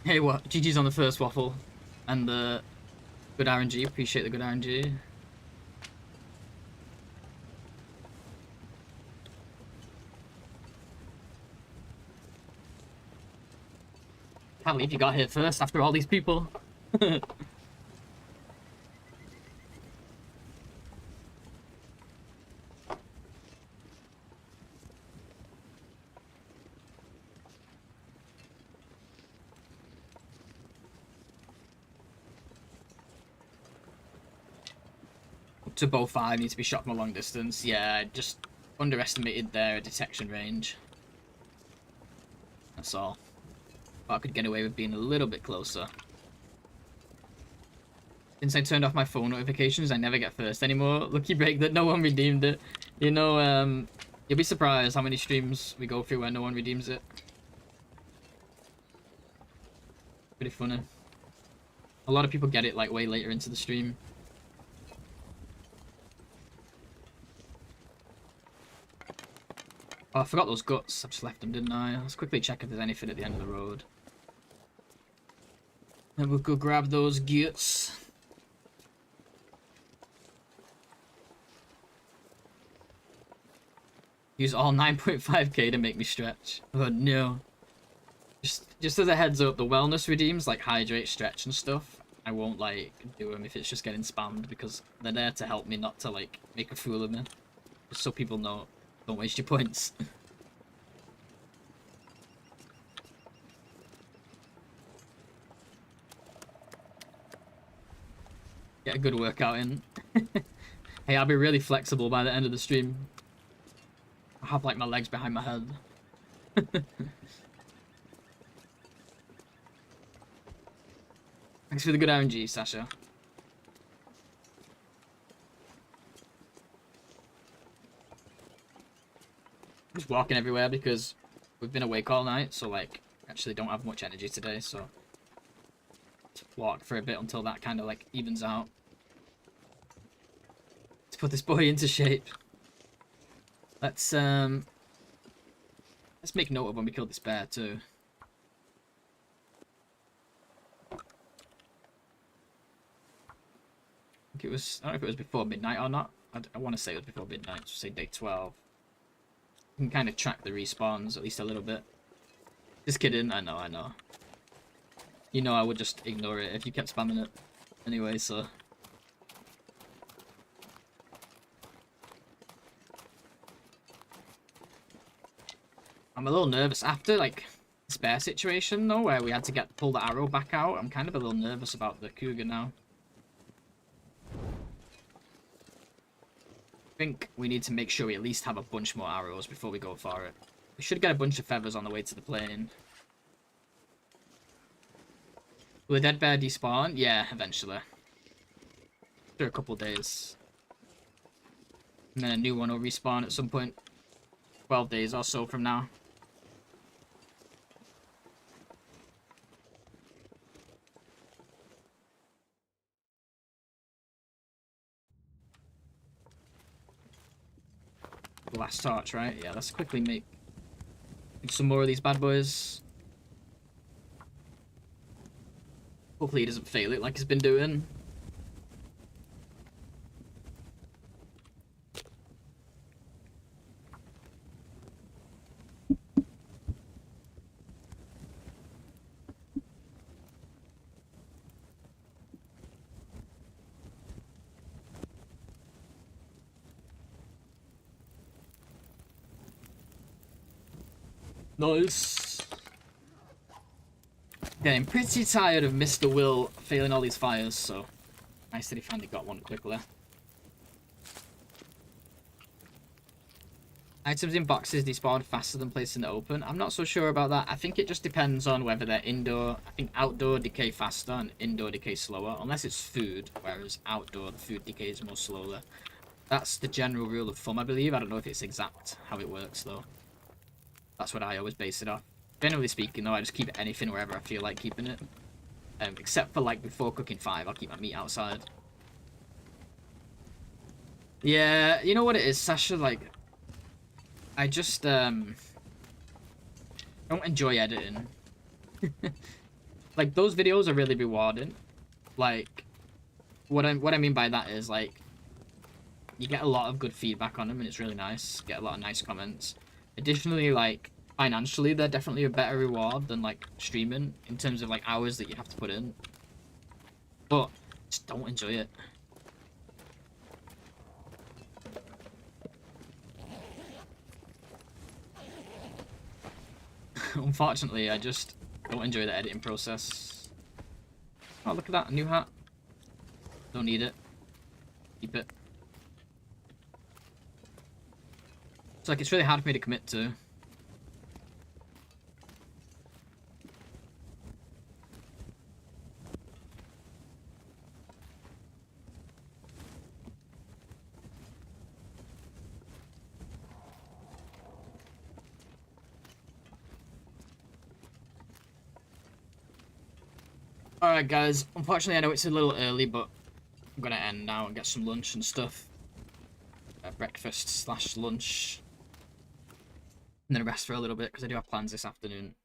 Hey, what? GG's on the first waffle. And the good RNG. Appreciate the good RNG. Can't believe you got here first after all these people. To bow 5 needs to be shot from a long distance. Yeah, I just underestimated their detection range. That's all. But I could get away with being a little bit closer. Since I turned off my phone notifications, I never get first anymore. Lucky break that no one redeemed it. You know You'll be surprised how many streams we go through where no one redeems it. Pretty funny. A lot of people get it like way later into the stream. Oh, I forgot those guts. I just left them, didn't I? Let's quickly check if there's anything at the end of the road. And we'll go grab those guts. Use all 9.5k to make me stretch. Oh no. Just as a heads up, the wellness redeems like hydrate, stretch and stuff. I won't like do them if it's just getting spammed because they're there to help me not to like make a fool of me. Just so people know, don't waste your points. Get a good workout in. Hey, I'll be really flexible by the end of the stream. I have like my legs behind my head. Thanks for the good RNG, Sasha. I'm just walking everywhere because we've been awake all night, so like actually don't have much energy today, so just walk for a bit until that kind of like evens out. Let's put this boy into shape. Let's make note of when we killed this bear too. I think it was, I don't know if it was before midnight or not. I want to say it was before midnight, so say day 12. You can kind of track the respawns at least a little bit. Just kidding, I know. You know I would just ignore it if you kept spamming it. Anyway, so... I'm a little nervous after, like, this bear situation, though, where we had to pull the arrow back out. I'm kind of a little nervous about the cougar now. I think we need to make sure we at least have a bunch more arrows before we go for it. We should get a bunch of feathers on the way to the plane. Will the dead bear despawn? Yeah, eventually. After a couple days. And then a new one will respawn at some point. 12 days or so from now. Last torch, right? Yeah, let's quickly make some more of these bad boys. Hopefully he doesn't fail it like he's been doing. Nice. Getting pretty tired of Mr. Will failing all these fires, so nice that he finally got one quickly. Items in boxes despawn faster than placed in the open. I'm not so sure about that. I think it just depends on whether they're indoor. I think outdoor decay faster and indoor decay slower, unless it's food, whereas outdoor the food decays more slowly. That's the general rule of thumb, I believe. I don't know if it's exact how it works, though. That's what I always base it off. Generally speaking, though, I just keep anything wherever I feel like keeping it. Except for, like, before cooking 5, I'll keep my meat outside. Yeah, you know what it is, Sasha? Like, I just, don't enjoy editing. Like, those videos are really rewarding. Like, what I mean by that is, like, you get a lot of good feedback on them, and it's really nice. Get a lot of nice comments. Additionally, like, financially, they're definitely a better reward than, like, streaming in terms of, like, hours that you have to put in. But, just don't enjoy it. Unfortunately, I just don't enjoy the editing process. Oh, look at that, a new hat. Don't need it. Keep it. It's like, it's really hard for me to commit to. Alright, guys. Unfortunately, I know it's a little early, but I'm gonna end now and get some lunch and stuff. Breakfast slash lunch. And then rest for a little bit, because I do have plans this afternoon.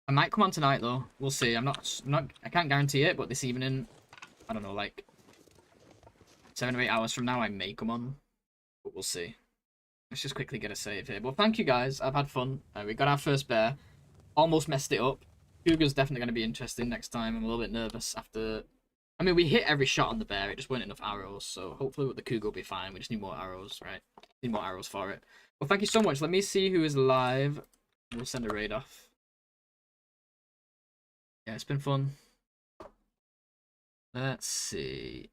I might come on tonight, though. We'll see. I can't guarantee it, but this evening, I don't know, like 7 or 8 hours from now, I may come on. But we'll see. Let's just quickly get a save here. Well, thank you, guys. I've had fun. We got our first bear. Almost messed it up. Cougar's definitely going to be interesting next time. I'm a little bit nervous after... I mean, we hit every shot on the bear. It just weren't enough arrows. So hopefully with the cougar will be fine. We just need more arrows, right? Need more arrows for it. Well, thank you so much. Let me see who is live. We'll send a raid off. Yeah, it's been fun. Let's see.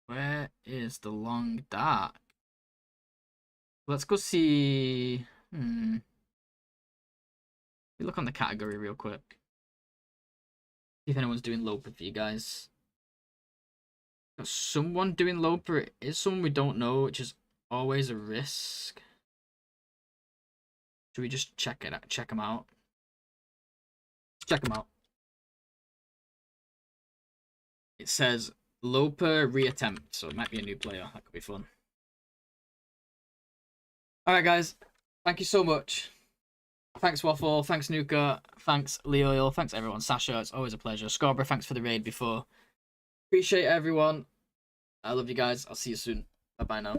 Where is the long dark? Let's go see. We look on the category real quick. See if anyone's doing Loper for you guys. Got someone doing Loper. It is someone we don't know, which is always a risk. Should we just check it out? Check them out. Check them out. It says Loper reattempt, so it might be a new player. That could be fun. Alright, guys. Thank you so much. Thanks, Waffle. Thanks, Nuka. Thanks, Leo. Thanks, everyone. Sasha, it's always a pleasure. Scarborough, thanks for the raid before. Appreciate everyone. I love you guys. I'll see you soon. Bye-bye now.